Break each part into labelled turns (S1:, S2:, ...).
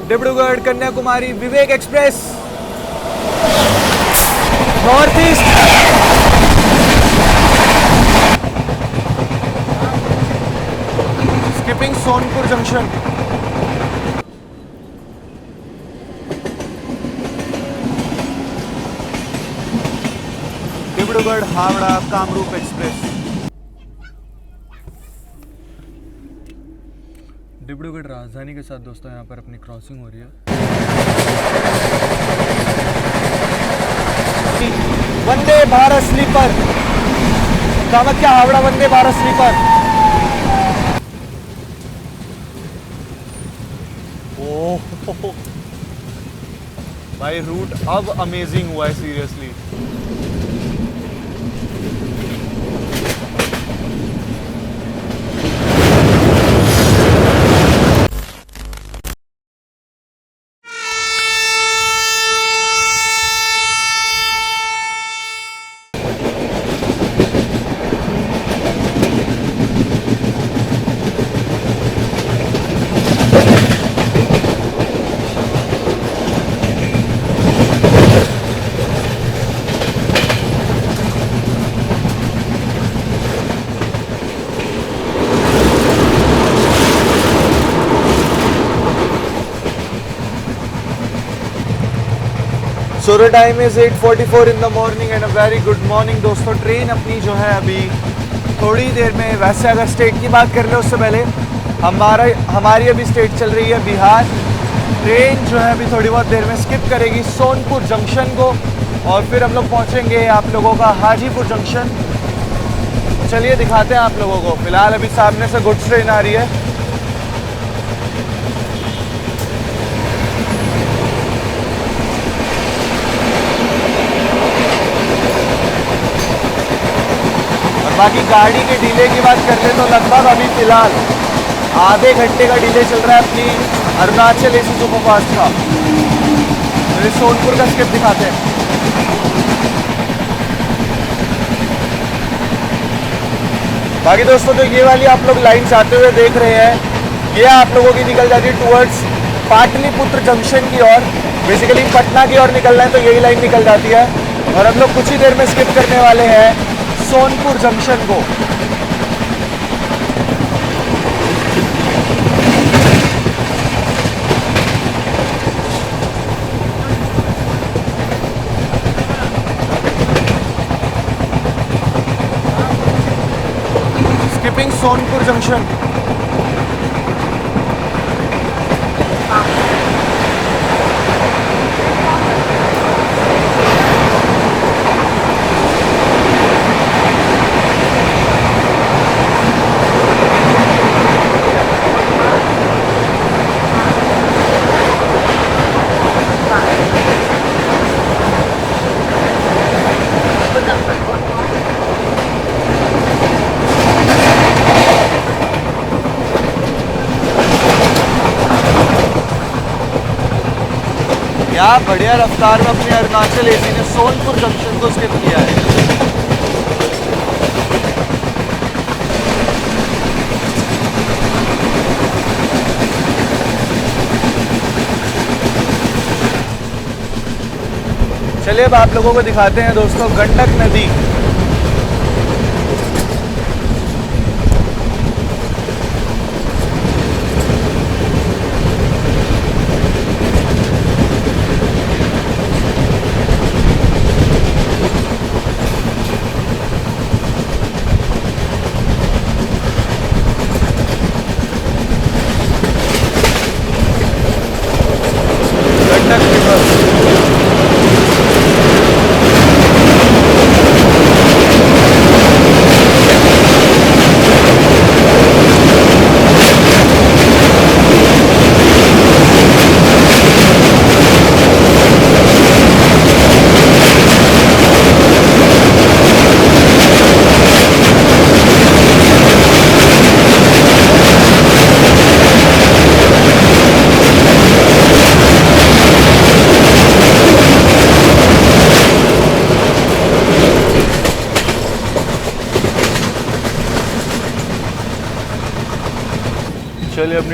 S1: Dibrugarh Kanyakumari Vivek express north east. Skipping Sonpur junction. Dibrugarh Howrah Kamrup express. Dibrugarh Rajdhani के साथ दोस्तों यहाँ पर अपनी क्रॉसिंग हो रही है। Vande Bharat sleeper, Kamakhya Howrah Vande Bharat sleeper. ओह भाई, रूट अब अमेजिंग हुआ है seriously. So the time is 8:44 in the morning and a very good morning दोस्तों। ट्रेन अपनी जो है अभी थोड़ी देर में, वैसे अगर स्टेट की बात कर ले उससे पहले हमारी अभी स्टेट चल रही है बिहार। ट्रेन जो है अभी थोड़ी बहुत देर में स्किप करेगी सोनपुर जंक्शन को और फिर हम लोग पहुंचेंगे आप लोगों का हाजीपुर जंक्शन। चलिए दिखाते हैं आप लोगों को। फिलहाल अभी सामने से गुड्स ट्रेन आ रही है। बाकी गाड़ी के डिले की बात करते हैं तो लगभग अभी फिलहाल आधे घंटे का डिले चल रहा है अपनी अरुणाचल एसी सुपरफास्ट का। तो सोनपुर का स्किप दिखाते हैं। बाकी दोस्तों तो ये वाली आप लोग लाइन आते हुए देख रहे हैं, ये आप लोगों की निकल जाती है टूवर्ड्स पाटलिपुत्र जंक्शन की ओर। बेसिकली पटना की ओर निकलना है तो यही लाइन निकल जाती है और हम लोग कुछ ही देर में स्किप करने वाले हैं सोनपुर जंक्शन को। Skipping Sonpur junction. क्या बढ़िया रफ्तार में अपनी अरुणाचल एसी ने सोनपुर जंक्शन को स्किप किया है। चलिए अब आप लोगों को दिखाते हैं दोस्तों गंडक नदी।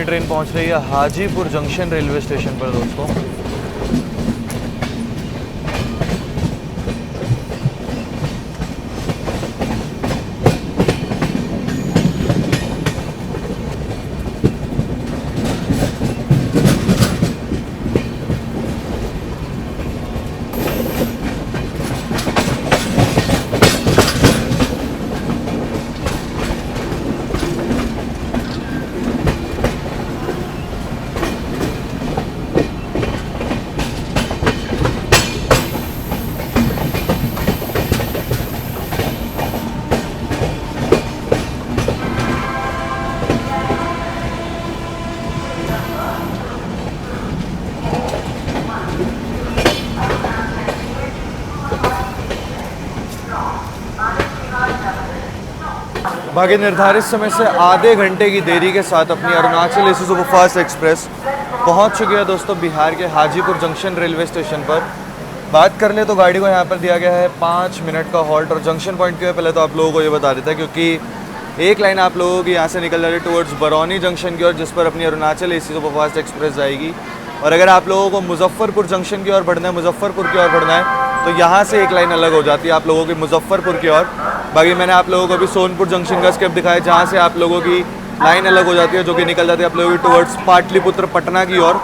S1: अपनी ट्रेन पहुंच रही है हाजीपुर जंक्शन रेलवे स्टेशन पर दोस्तों। बाकी निर्धारित समय से आधे घंटे की देरी के साथ अपनी अरुणाचल एसी सुपरफास्ट एक्सप्रेस पहुंच चुकी है दोस्तों बिहार के हाजीपुर जंक्शन रेलवे स्टेशन पर। बात कर ले तो गाड़ी को यहाँ पर दिया गया है 5 मिनट का हॉल्ट। और जंक्शन पॉइंट क्यों है पहले तो आप लोगों को ये बता देता है, क्योंकि एक लाइन आप लोगों की यहाँ से निकल जाती है टुवर्ड्स बरौनी जंक्शन की ओर, जिस पर अपनी अरुणाचल एसी सुपरफास्ट एक्सप्रेस जाएगी। और अगर आप लोगों को मुजफ्फरपुर जंक्शन की ओर बढ़ना है, मुजफ्फरपुर की ओर बढ़ना है, तो यहाँ से एक लाइन अलग हो जाती है आप लोगों की मुजफ्फरपुर की ओर। बाकी मैंने आप लोगों को अभी सोनपुर जंक्शन का स्केप दिखाया, जहाँ से आप लोगों की लाइन अलग हो जाती है, जो कि निकल जाती है आप लोगों की टुवर्ड्स पाटलिपुत्र पटना की ओर।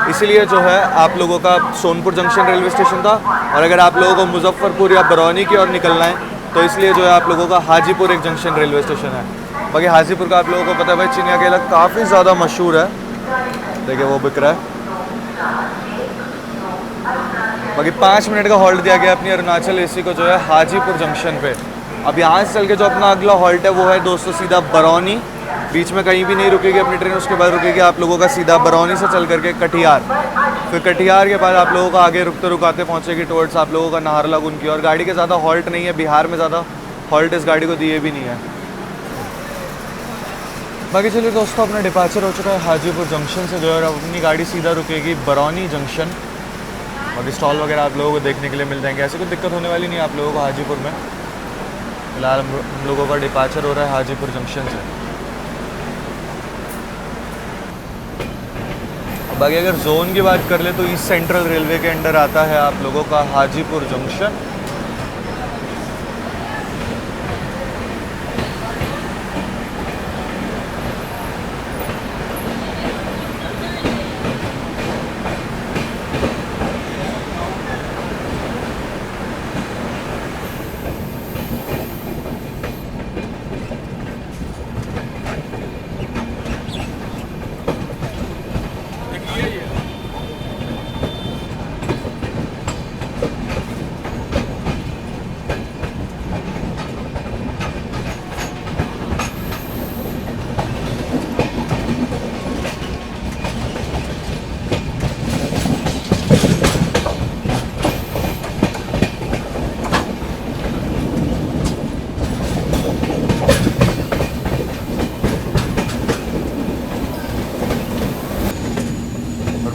S1: इसीलिए जो है आप लोगों का सोनपुर जंक्शन रेलवे स्टेशन था। और अगर आप लोगों को मुजफ्फरपुर या बरौनी की ओर निकलना है तो इसलिए जो है आप लोगों का हाजीपुर एक जंक्शन रेलवे स्टेशन है। बाकी हाजीपुर का आप लोगों को पता है भाई, चिनिया केला काफ़ी ज़्यादा मशहूर है, देखिए वो बिक रहा है। बाकी 5 मिनट का हॉल्ट दिया गया अपनी अरुणाचल एसी को जो है हाजीपुर जंक्शन पे। अब यहाँ से चल के जो अपना अगला हॉल्ट है वो है दोस्तों सीधा बरौनी। बीच में कहीं भी नहीं रुकेगी अपनी ट्रेन, उसके बाद रुकेगी आप लोगों का सीधा बरौनी से चल करके कटिहार। फिर कटिहार के बाद आप लोगों का आगे रुकते रुकाते पहुँचेगी टुवर्ड्स आप लोगों का नाहरलगुन की। और गाड़ी के ज़्यादा हॉल्ट नहीं है, बिहार में ज़्यादा हॉल्ट इस गाड़ी को दिए भी नहीं है। बाकी चलिए दोस्तों, अपना डिपार्चर हो चुका है हाजीपुर जंक्शन से जो है अपनी गाड़ी सीधा रुकेगी बरौनी जंक्शन। बाकी स्टॉल वगैरह आप लोगों को देखने के लिए मिल जाएंगे, ऐसी कोई दिक्कत होने वाली नहीं है आप लोगों को हाजीपुर में। फिलहाल हम लोगों का डिपार्चर हो रहा है हाजीपुर जंक्शन से। बाकी अगर जोन की बात कर ले तो ईस्ट सेंट्रल रेलवे के अंडर आता है आप लोगों का हाजीपुर जंक्शन।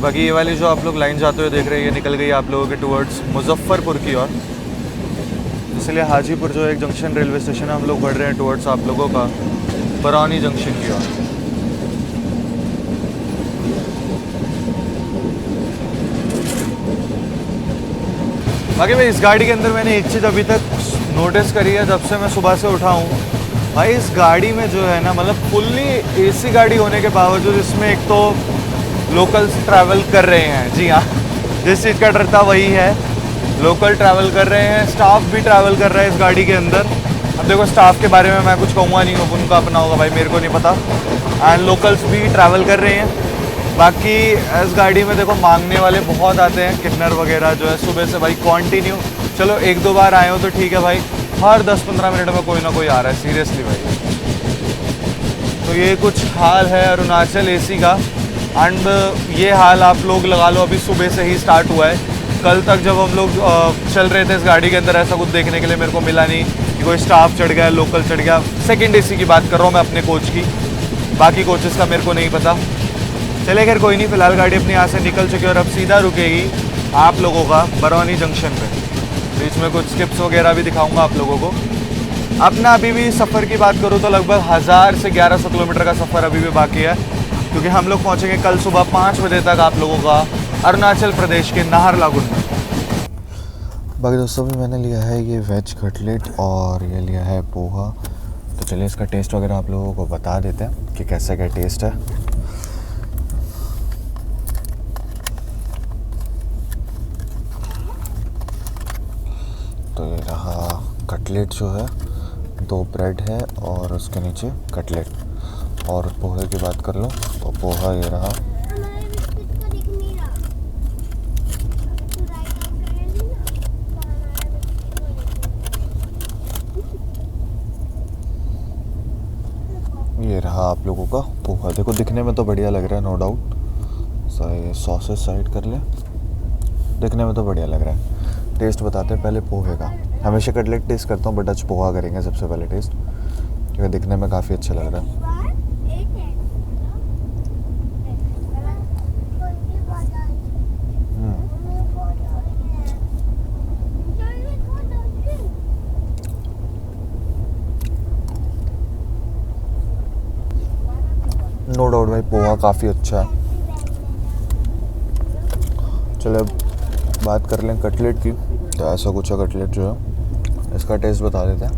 S1: बाकी ये वाली जो आप लोग लाइन जाते हुए देख रहे हैं ये निकल गई आप लोगों के टुवर्ड्स मुजफ्फरपुर की ओर। इसलिए हाजीपुर जो एक जंक्शन रेलवे स्टेशन है, हम लोग बढ़ रहे हैं टुवर्ड्स आप लोगों का बरौनी जंक्शन की ओर। बाकी भाई इस गाड़ी के अंदर मैंने एक चीज़ अभी तक नोटिस करी है जब से मैं सुबह से उठा हूँ भाई, इस गाड़ी में जो है ना मतलब फुल्ली एसी गाड़ी होने के बावजूद इसमें एक तो लोकल्स ट्रैवल कर रहे हैं। जी हाँ, जिस चीज़ का डर था वही है, लोकल ट्रैवल कर रहे हैं, स्टाफ भी ट्रैवल कर रहा है इस गाड़ी के अंदर। अब देखो स्टाफ के बारे में मैं कुछ कहूँगा नहीं, उनका अपना होगा भाई, मेरे को नहीं पता। एंड लोकल्स भी ट्रैवल कर रहे हैं। बाकी इस गाड़ी में देखो मांगने वाले बहुत आते हैं, किन्नर वगैरह जो है सुबह से भाई कॉन्टीन्यू। चलो 1-2 बार आए हो तो ठीक है भाई, हर 10-15 मिनट में कोई ना कोई आ रहा है सीरियसली भाई। तो ये कुछ हाल है अरुणाचल एसी का। एंड ये हाल आप लोग लगा लो अभी सुबह से ही स्टार्ट हुआ है। कल तक जब हम लोग चल रहे थे इस गाड़ी के अंदर ऐसा कुछ देखने के लिए मेरे को मिला नहीं कि कोई स्टाफ चढ़ गया, लोकल चढ़ गया। सेकंड एसी की बात कर रहा हूँ मैं अपने कोच की, बाकी कोचेस का मेरे को नहीं पता। चले खैर कोई नहीं, फिलहाल गाड़ी अपनी यहाँ से निकल चुकी है और अब सीधा रुकेगी आप लोगों का बरौनी जंक्शन पे। बीच में कुछ स्किप्स वगैरह भी दिखाऊंगा आप लोगों को। अपना अभी भी सफ़र की बात करूँ तो लगभग 1000 से 1100 किलोमीटर का सफ़र अभी भी बाकी है। क्योंकि हम लोग पहुँचेंगे कल सुबह 5 बजे तक आप लोगों का अरुणाचल प्रदेश के नाहरलगुन में। बाकी दोस्तों भी मैंने लिया है ये वेज कटलेट और ये लिया है पोहा। तो चलिए इसका टेस्ट वगैरह आप लोगों को बता देते हैं कि कैसा क्या टेस्ट है। तो ये रहा कटलेट जो है, 2 ब्रेड है और उसके नीचे कटलेट। और पोहे की बात कर लो तो पोहा ये रहा। ये रहा आप लोगों का पोहा। देखो दिखने में तो बढ़िया लग रहा है, नो डाउट। ये सॉसेस साइड कर ले, दिखने में तो बढ़िया लग रहा है। टेस्ट बताते हैं पहले पोहे का। हमेशा कटलेट टेस्ट करता हूँ बट आज पोहा करेंगे सबसे पहले टेस्ट, क्योंकि दिखने में काफ़ी अच्छा लग रहा है। नो डाउट भाई पोहा काफ़ी अच्छा है। चलो अब बात कर लें कटलेट की। तो ऐसा कुछ है कटलेट जो है, इसका टेस्ट बता देते हैं।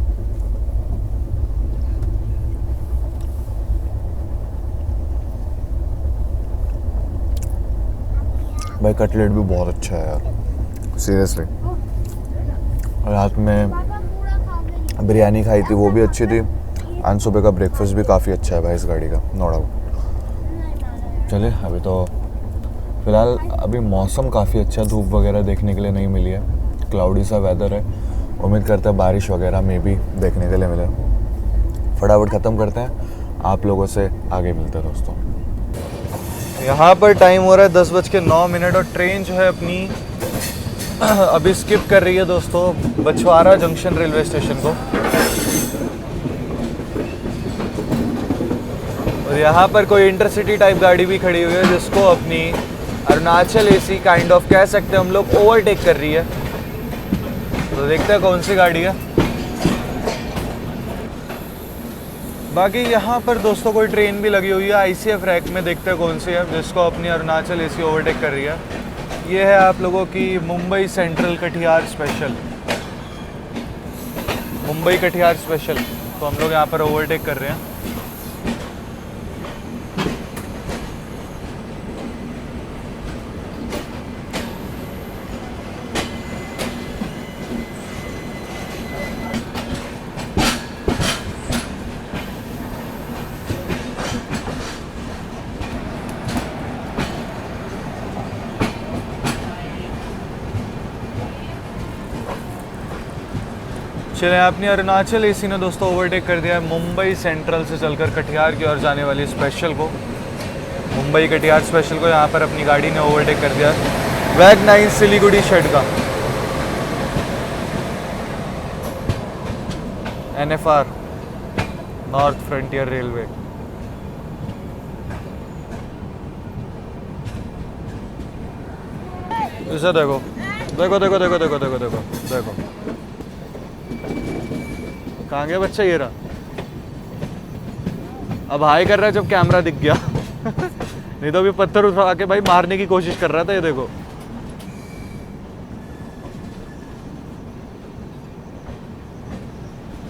S1: भाई कटलेट भी बहुत अच्छा है यार, सीरियसली। रात में बिरयानी खाई थी, वो भी अच्छी थी। आज सुबह का ब्रेकफास्ट भी काफ़ी अच्छा है भाई इस गाड़ी का, नो डाउट। चलिए अभी तो फ़िलहाल अभी मौसम काफ़ी अच्छा, धूप वगैरह देखने के लिए नहीं मिली है, क्लाउडी सा वेदर है। उम्मीद करते हैं बारिश वगैरह में भी देखने के लिए मिले। फटाफट ख़त्म करते हैं, आप लोगों से आगे मिलते हैं दोस्तों। यहाँ पर टाइम हो रहा है 10:09 और ट्रेन जो है अपनी अभी स्किप कर रही है दोस्तों बछवाड़ा जंक्शन रेलवे स्टेशन को। और यहाँ पर कोई इंटरसिटी टाइप गाड़ी भी खड़ी हुई है जिसको अपनी अरुणाचल एसी काइंड ऑफ कह सकते हैं हम लोग, ओवरटेक कर रही है। तो देखते हैं कौन सी गाड़ी है। बाकी यहाँ पर दोस्तों कोई ट्रेन भी लगी हुई है ICF रैक में, देखते हैं कौन सी है जिसको अपनी अरुणाचल एसी ओवरटेक कर रही है। ये है आप लोगों की Mumbai central Katihar special, Mumbai Katihar special. तो हम लोग यहाँ पर ओवरटेक कर रहे हैं। चले अपनी अरुणाचल एसी ने दोस्तों ओवरटेक कर दिया है मुंबई सेंट्रल से चलकर कटिहार की ओर जाने वाली स्पेशल को, मुंबई कटिहार स्पेशल को। यहाँ पर अपनी गाड़ी ने ओवरटेक कर दिया वैग 9 सिलीगुड़ी शेड का NFR नॉर्थ फ्रंटियर रेलवे। इसे देखो देखो देखो देखो देखो देखो देखो देखो कहाँ गया बच्चा, ये रहा। अब हाई कर रहा है जब कैमरा दिख गया नहीं तो अभी पत्थर उठा के भाई मारने की कोशिश कर रहा था। ये देखो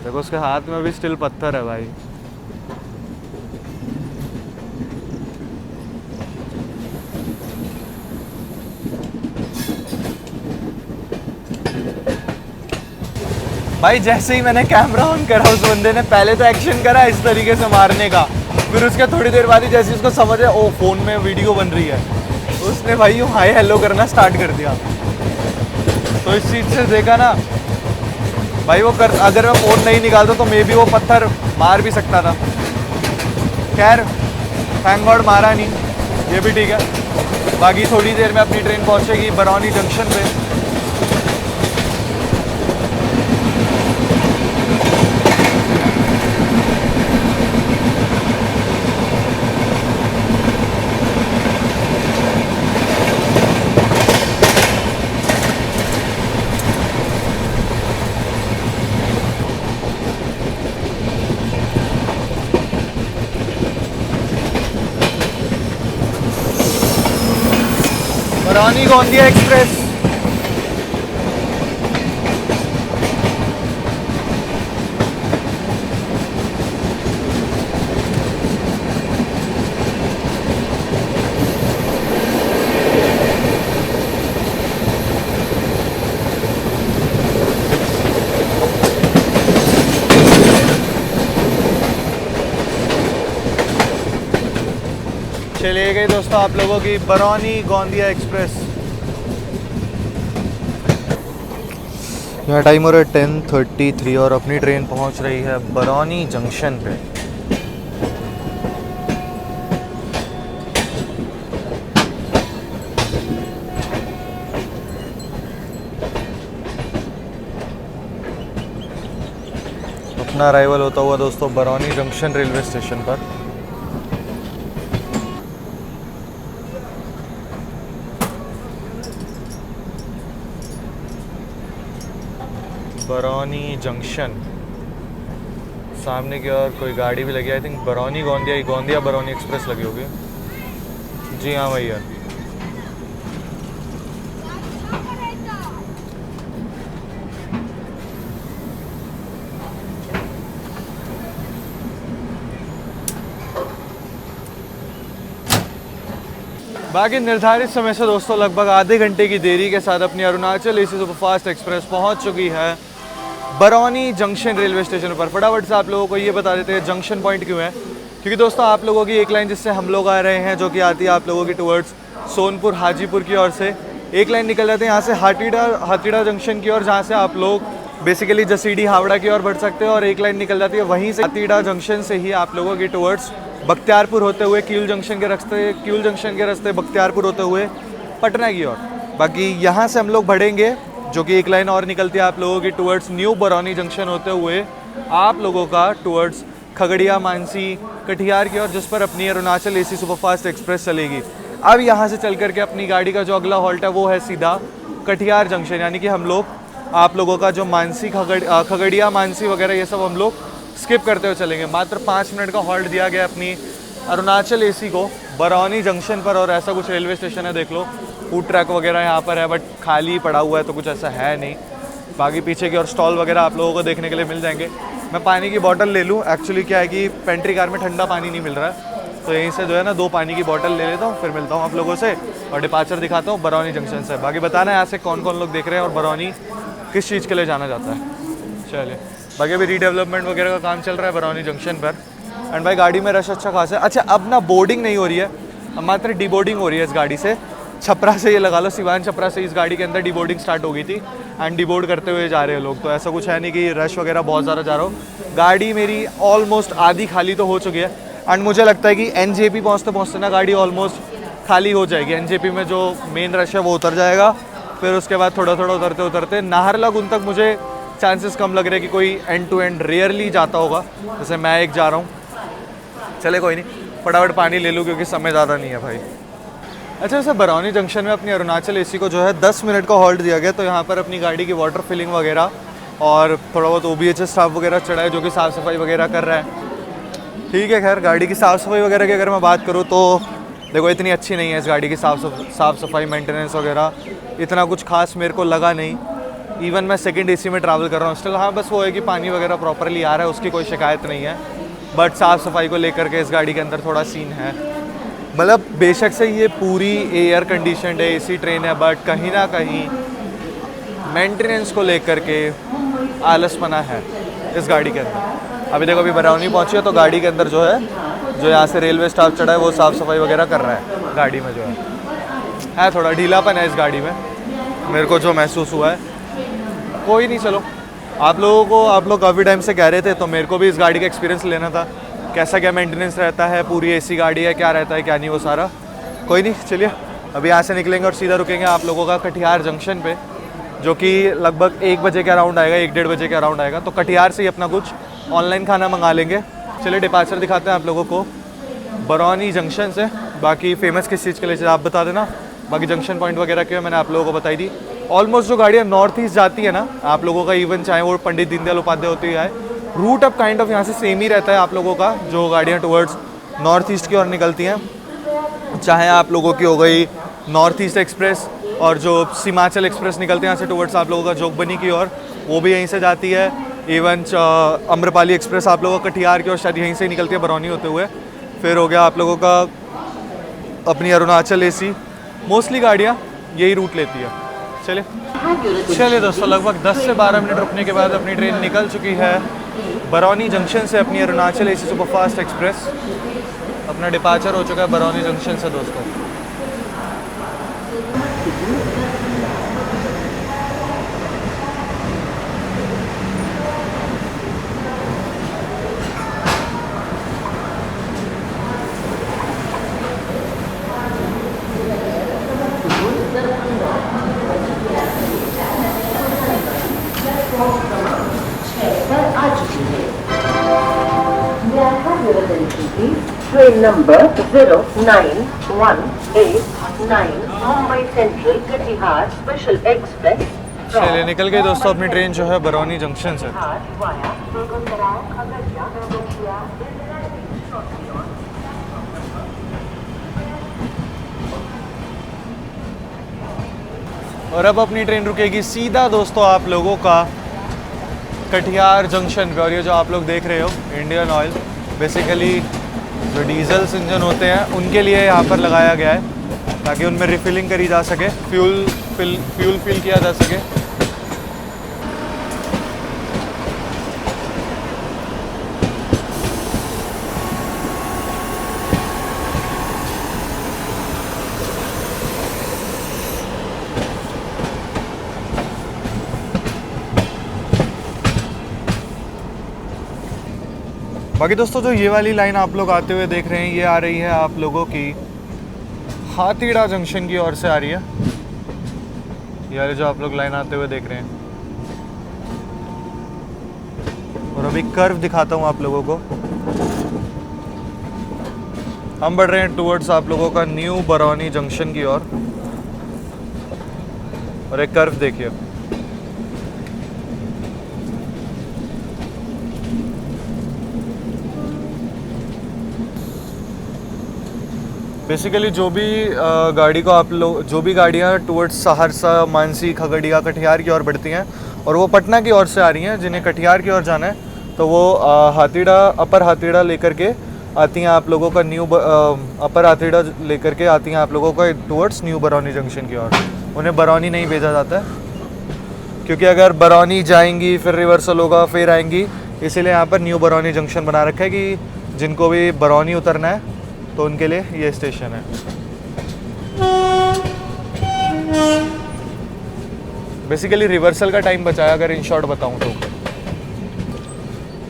S1: देखो उसके हाथ में भी स्टिल पत्थर है भाई। भाई जैसे ही मैंने कैमरा ऑन करा उस बंदे ने पहले तो एक्शन करा इस तरीके से मारने का, फिर उसके थोड़ी देर बाद ही जैसे उसको समझ है ओ फोन में वीडियो बन रही है, उसने भाई यूँ हाई हेलो करना स्टार्ट कर दिया। तो इस चीज़ से देखा ना भाई वो कर, अगर मैं फ़ोन नहीं निकालता तो मे बी वो पत्थर मार भी सकता था। खैर थैंक गॉड मारा नहीं, ये भी ठीक है। बाकी थोड़ी देर में अपनी ट्रेन पहुंचेगी बरौनी जंक्शन पे। बरौनी गोंदिया एक्सप्रेस। चलिए गई दोस्तों आप लोगों की बरौनी गोंदिया एक्सप्रेस। यहाँ टाइम हो रहा है 10:33 और अपनी ट्रेन पहुँच रही है बरौनी जंक्शन पे। अपना अराइवल होता हुआ दोस्तों बरौनी जंक्शन रेलवे स्टेशन पर। बरौनी जंक्शन सामने की ओर कोई गाड़ी भी लगी, I think Barauni Gondia Barauni express लगी होगी। जी हाँ भैया। बाकी निर्धारित समय से दोस्तों लगभग आधे घंटे की देरी के साथ अपनी अरुणाचल एसी सुपरफास्ट एक्सप्रेस पहुंच चुकी है बरौनी जंक्शन रेलवे स्टेशन पर। फटाफट से आप लोगों को ये बता देते हैं जंक्शन पॉइंट क्यों है, क्योंकि दोस्तों आप लोगों की एक लाइन जिससे हम लोग आ रहे हैं जो कि आती है आप लोगों की टुवर्ड्स सोनपुर हाजीपुर की ओर से, एक लाइन निकल जाते हैं यहाँ से हाथीड़ा जंक्शन की ओर, जहाँ से आप लोग बेसिकली जसीडी हावड़ा की ओर बढ़ सकते हैं, और एक लाइन निकल जाती है वहीं से हाथीड़ा जंक्शन से ही आप लोगों की टुवर्ड्स बख्तियारपुर होते हुए क्यूल जंक्शन के रास्ते बख्तियारपुर होते हुए पटना की ओर। बाकी यहाँ से हम लोग बढ़ेंगे जो कि एक लाइन और निकलती है आप लोगों की टुवर्ड्स न्यू बरौनी जंक्शन होते हुए आप लोगों का टुवर्ड्स खगड़िया मानसी कटिहार की ओर, जिस पर अपनी अरुणाचल एसी सुपरफास्ट एक्सप्रेस चलेगी। अब यहाँ से चल करके अपनी गाड़ी का जो अगला हॉल्ट है वो है सीधा कटिहार जंक्शन, यानी कि हम लोग आप लोगों का जो मानसी खगड़िया मानसी वगैरह ये सब हम लोग स्किप करते हुए चलेंगे। मात्र 5 मिनट का हॉल्ट दिया गया अपनी अरुणाचल एसी को बरौनी जंक्शन पर, और ऐसा कुछ रेलवे स्टेशन है देख लो, फूड ट्रक वगैरह यहाँ पर है बट खाली पड़ा हुआ है तो कुछ ऐसा है नहीं। बाकी पीछे की और स्टॉल वगैरह आप लोगों को देखने के लिए मिल जाएंगे। मैं पानी की बॉटल ले लूँ, एक्चुअली क्या है कि पेंट्री कार में ठंडा पानी नहीं मिल रहा है, तो यहीं से जो है ना 2 पानी की बॉटल ले लेता हूँ, फिर मिलता हूँ आप लोगों से और डिपार्चर दिखाता हूँ बरौनी जंक्शन से। बाकी बताना यहाँ से कौन कौन लोग देख रहे हैं और बरौनी किस चीज़ के लिए जाना जाता है। चलिए, बाकी अभी रीडेवलपमेंट वगैरह का काम चल रहा है बरौनी जंक्शन पर। एंड भाई गाड़ी में रश अच्छा खासा है। अच्छा, अब ना बोर्डिंग नहीं हो रही है, अब मात्र डीबोर्डिंग हो रही है इस गाड़ी से। छपरा से ये लगा लो, सिवान छपरा से इस गाड़ी के अंदर डीबोर्डिंग स्टार्ट हो गई थी एंड डीबोर्ड करते हुए जा रहे हैं लोग, तो ऐसा कुछ है नहीं कि रश वगैरह बहुत ज़्यादा जा रहा हो। गाड़ी मेरी ऑलमोस्ट आधी खाली तो हो चुकी है एंड मुझे लगता है कि एनजेपी पहुँचते पहुँचते ना गाड़ी ऑलमोस्ट खाली हो जाएगी। एनजेपी में जो मेन रश है वो उतर जाएगा, फिर उसके बाद थोड़ा थोड़ा उतरते उतरते नाहरलगुन तक मुझे चांसेस कम लग रहे हैं कि कोई एंड टू एंड रेयरली जाता होगा, जैसे मैं एक जा रहा हूँ। चले कोई नहीं, फटाफट पानी ले लूँ क्योंकि समय ज़्यादा नहीं है भाई। अच्छा, वैसे बरौनी जंक्शन में अपनी अरुणाचल एसी को जो है 10 मिनट का हॉल्ट दिया गया, तो यहाँ पर अपनी गाड़ी की वाटर फिलिंग वगैरह और थोड़ा बहुत OBHS स्टाफ वगैरह चढ़ा है जो कि साफ़ सफाई वगैरह कर रहा है। ठीक है, खैर गाड़ी की साफ़ सफाई वगैरह की अगर मैं बात करूँ तो देखो इतनी अच्छी नहीं है इस गाड़ी की साफ़ सफाई मेंटेनेंस वगैरह, इतना कुछ खास मेरे को लगा नहीं। इवन मैं सेकंड एसी में ट्रैवल कर रहा हूँ स्टिल, हाँ बस वो है कि पानी वगैरह प्रॉपरली आ रहा है, उसकी कोई शिकायत नहीं है, बट साफ़ सफाई को लेकर के इस गाड़ी के अंदर थोड़ा सीन है। मतलब बेशक से ये पूरी एयर कंडीशनड है, एसी ट्रेन है, बट कहीं ना कहीं मेंटेनेंस को लेकर के आलसपना है इस गाड़ी के अंदर। अभी देखो, अभी बरौनी पहुँची है तो गाड़ी के अंदर जो है, जो यहाँ से रेलवे स्टाफ चढ़ा है वो साफ़ सफाई वगैरह कर रहा है गाड़ी में। जो है थोड़ा ढीलापन है इस गाड़ी में, मेरे को जो महसूस हुआ है। कोई नहीं, चलो आप लोग काफ़ी टाइम से कह रहे थे तो मेरे को भी इस गाड़ी का एक्सपीरियंस लेना था, कैसा क्या मेंटेनेंस रहता है, पूरी एसी गाड़ी है, क्या रहता है क्या नहीं वो सारा। कोई नहीं, चलिए अभी यहाँ से निकलेंगे और सीधा रुकेंगे आप लोगों का कटिहार जंक्शन पे, जो कि लगभग 1 बजे के अराउंड आएगा, 1-1:30 बजे के अराउंड आएगा। तो कटिहार से ही अपना कुछ ऑनलाइन खाना मंगा लेंगे। चलिए डिपार्चर दिखाते हैं आप लोगों को बरौनी जंक्शन से। बाकी फेमस किस चीज़ के लिए आप बता देना, बाकी जंक्शन पॉइंट वगैरह के मैंने आप लोगों को बताई दी। ऑलमोस्ट जो गाड़ियाँ नॉर्थ ईस्ट जाती है ना आप लोगों का, इवन चाहे वो पंडित दीनदयाल उपाध्याय होती है, रूट अब काइंड ऑफ यहाँ से सेम ही रहता है आप लोगों का। जो गाड़ियाँ टुवर्ड्स नॉर्थ ईस्ट की ओर निकलती हैं, चाहे आप लोगों की हो गई नॉर्थ ईस्ट एक्सप्रेस और जो सीमाचल एक्सप्रेस निकलते हैं यहाँ से टुवर्ड्स आप लोगों का जोगबनी की ओर, वो भी यहीं से जाती है। इवन अम्रपाली एक्सप्रेस आप लोगों का कटिहार की ओर शायद यहीं से ही निकलती है बरौनी होते हुए। फिर हो गया आप लोगों का अपनी अरुणाचल एसी, मोस्टली गाड़ियाँ यही रूट लेती है। चलिए दोस्तों, लगभग 10 से 12 मिनट रुकने के बाद अपनी ट्रेन निकल चुकी है बरौनी जंक्शन से, अपनी अरुणाचल एसी सुपरफास्ट एक्सप्रेस। अपना डिपार्चर हो चुका है बरौनी जंक्शन से दोस्तों।
S2: Train number 09189 Mumbai central Katihar special express.
S1: चलिए निकल गए दोस्तों अपनी ट्रेन जो है बरौनी जंक्शन से। और अब अपनी ट्रेन रुकेगी सीधा दोस्तों आप लोगों का कटिहार जंक्शन पे। और ये जो आप लोग देख रहे हो इंडियन ऑयल, बेसिकली जो डीजल्स इंजन होते हैं उनके लिए यहाँ पर लगाया गया है ताकि उनमें रिफिलिंग करी जा सके, फ्यूल फिल किया जा सके। बाकी दोस्तों जो ये वाली लाइन आप लोग आते हुए देख रहे हैं, ये आ रही है आप लोगों की हाथीड़ा जंक्शन की ओर से आ रही है। ये वाली जो आप लोग लाइन आते हुए देख रहे हैं। और अभी कर्व दिखाता हूँ आप लोगों को। हम बढ़ रहे हैं टुवर्ड्स आप लोगों का न्यू बरौनी जंक्शन की ओर। और एक कर्व देखिए, बेसिकली जो भी गाड़ी को आप लोग, जो भी गाड़ियाँ टुवर्ड्स सहरसा, मानसी, खगड़िया, कटिहार की ओर बढ़ती हैं और वो पटना की ओर से आ रही हैं, जिन्हें कटिहार की ओर जाना है तो वो हाथीड़ा, अपर हाथीड़ा लेकर के आती हैं आप लोगों का न्यू अपर हाथीड़ा लेकर के आती हैं आप लोगों का टुवर्ड्स न्यू बरौनी जंक्शन की ओर। उन्हें बरौनी नहीं भेजा जाता है क्योंकि अगर बरौनी जाएंगी फिर रिवर्सल होगा फिर आएंगी, इसीलिए यहाँ पर न्यू बरौनी जंक्शन बना रखा है कि जिनको भी बरौनी उतरना है तो उनके लिए ये स्टेशन है। बेसिकली रिवर्सल का टाइम बचाया अगर इन शॉर्ट बताऊं तो।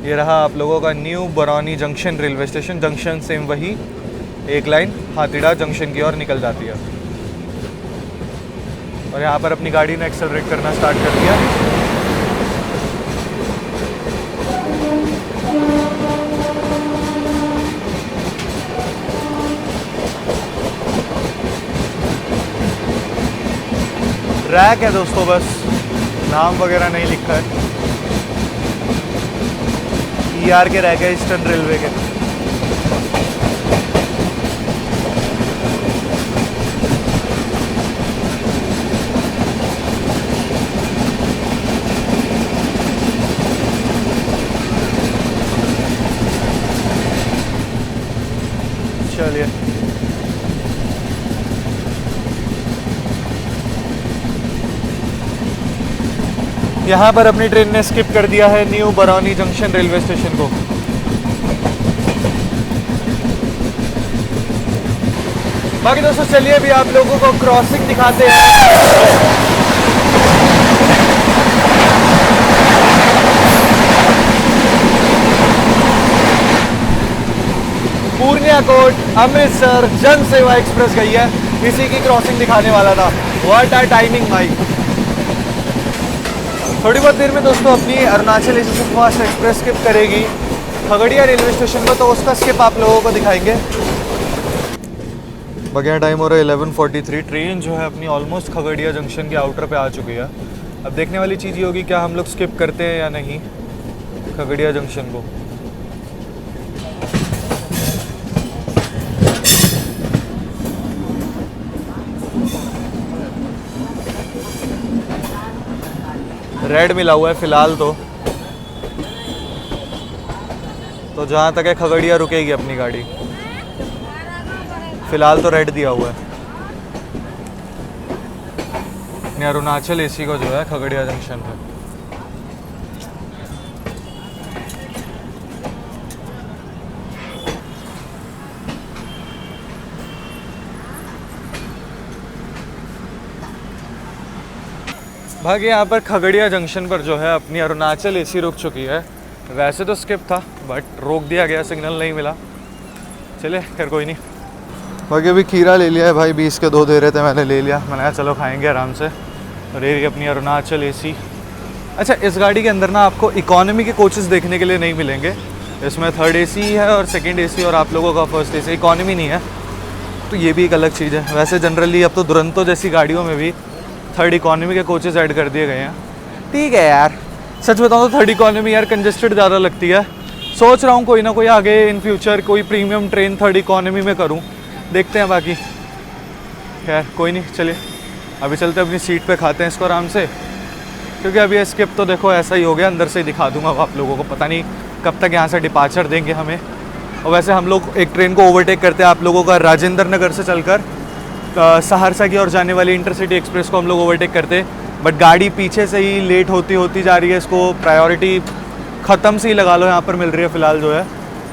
S1: ये रहा आप लोगों का new Barauni junction railway station. Junction same वही, एक लाइन हाथीड़ा जंक्शन की ओर निकल जाती है। और यहाँ पर अपनी गाड़ी ने एक्सेलरेट करना स्टार्ट कर दिया। ट्रैक है दोस्तों, बस नाम वगैरह नहीं लिखा है। ER के रह गए, ईस्टर्न रेलवे के। चलिए यहाँ पर अपनी ट्रेन ने स्किप कर दिया है new Barauni junction railway station को। बाकी दोस्तों चलिए अभी आप लोगों को क्रॉसिंग दिखाते हैं। पूर्णिया कोट अमृतसर जन सेवा एक्सप्रेस गई है, इसी की क्रॉसिंग दिखाने वाला था। व्हाट आर टाइमिंग भाई। थोड़ी बहुत देर में दोस्तों अपनी Arunachal AC superfast express skip करेगी खगड़िया रेलवे स्टेशन को, तो उसका स्किप आप लोगों को दिखाएंगे। बगैर टाइम हो रहा है 11:43। ट्रेन जो है अपनी ऑलमोस्ट खगड़िया जंक्शन के आउटर पे आ चुकी है। अब देखने वाली चीज़ ये होगी क्या हम लोग स्किप करते हैं या नहीं खगड़िया जंक्शन को। रेड मिला हुआ है फ़िलहाल तो जहाँ तक है खगड़िया रुकेगी अपनी गाड़ी। फ़िलहाल तो रेड दिया हुआ है। अपने अरुणाचल एसी को जो है खगड़िया जंक्शन पे। भाई यहाँ पर खगड़िया जंक्शन पर जो है अपनी अरुणाचल एसी रुक चुकी है। वैसे तो स्किप था बट रोक दिया गया, सिग्नल नहीं मिला। चले खैर कोई नहीं। बाकी अभी खीरा ले लिया है भाई, 20 के 2 दे रहे थे, मैंने ले लिया। मैंने कहा चलो खाएंगे आराम से। और ये अपनी अरुणाचल एसी। अच्छा, इस गाड़ी के अंदर ना आपको इकोनॉमी के कोचेस देखने के लिए नहीं मिलेंगे। इसमें 3rd एसी है और 2nd एसी और आप लोगों का 1st एसी, इकोनॉमी नहीं है। तो ये भी एक अलग चीज़ है। वैसे जनरली अब तो दुरंतो जैसी गाड़ियों में भी 3rd इकोनॉमी के कोचेस ऐड कर दिए गए हैं। ठीक है यार, सच बताऊँ तो 3rd इकोनॉमी यार कंजेस्टेड ज़्यादा लगती है। सोच रहा हूँ कोई ना कोई आगे इन फ्यूचर कोई प्रीमियम ट्रेन 3rd इकोनॉमी में करूँ, देखते हैं। बाकी खैर कोई नहीं, चलिए अभी चलते अपनी सीट पे, खाते हैं इसको आराम से। क्योंकि अभी ये स्किप तो देखो ऐसा ही हो गया, अंदर से ही दिखा दूंगा आप लोगों को। पता नहीं कब तक यहाँ से डिपार्चर देंगे हमें। और वैसे हम लोग एक ट्रेन को ओवरटेक करते हैं आप लोगों का, राजेंद्र नगर से चलकर सहरसा की ओर जाने वाली इंटरसिटी एक्सप्रेस को हम लोग ओवरटेक करते हैं। बट गाड़ी पीछे से ही लेट होती जा रही है। इसको प्रायोरिटी ख़त्म से ही लगा लो यहाँ पर मिल रही है फ़िलहाल जो है।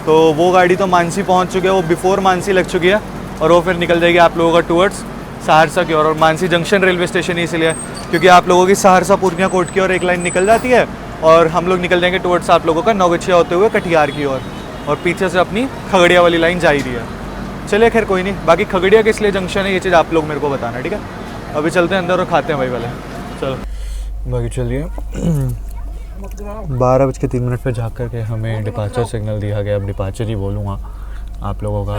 S1: तो वो गाड़ी तो मानसी पहुँच चुकी है, वो बिफोर मानसी लग चुकी है। और वो फिर निकल जाएगी आप लोगों का टूवर्ड्स सहरसा की ओर। और मानसी जंक्शन रेलवे स्टेशन ही इसलिए क्योंकि आप लोगों की सहरसा पूर्णिया कोट की ओर एक लाइन निकल जाती है और हम लोग निकल जाएंगे टूवर्ड्स आप लोगों का नौगछिया होते हुए कटिहार की ओर। और पीछे से अपनी खगड़िया वाली लाइन जा ही रही है। चलिए खैर कोई नहीं। बाकी खगड़िया किस लिए जंक्शन है ये चीज़ आप लोग मेरे को बताना, ठीक है। अभी चलते हैं अंदर और खाते हैं भाई वाले। चलो बाकी चलिए 12:03 पे झाँक करके हमें डिपार्चर सिग्नल दिया गया। अब डिपार्चर ही बोलूँगा आप लोगों का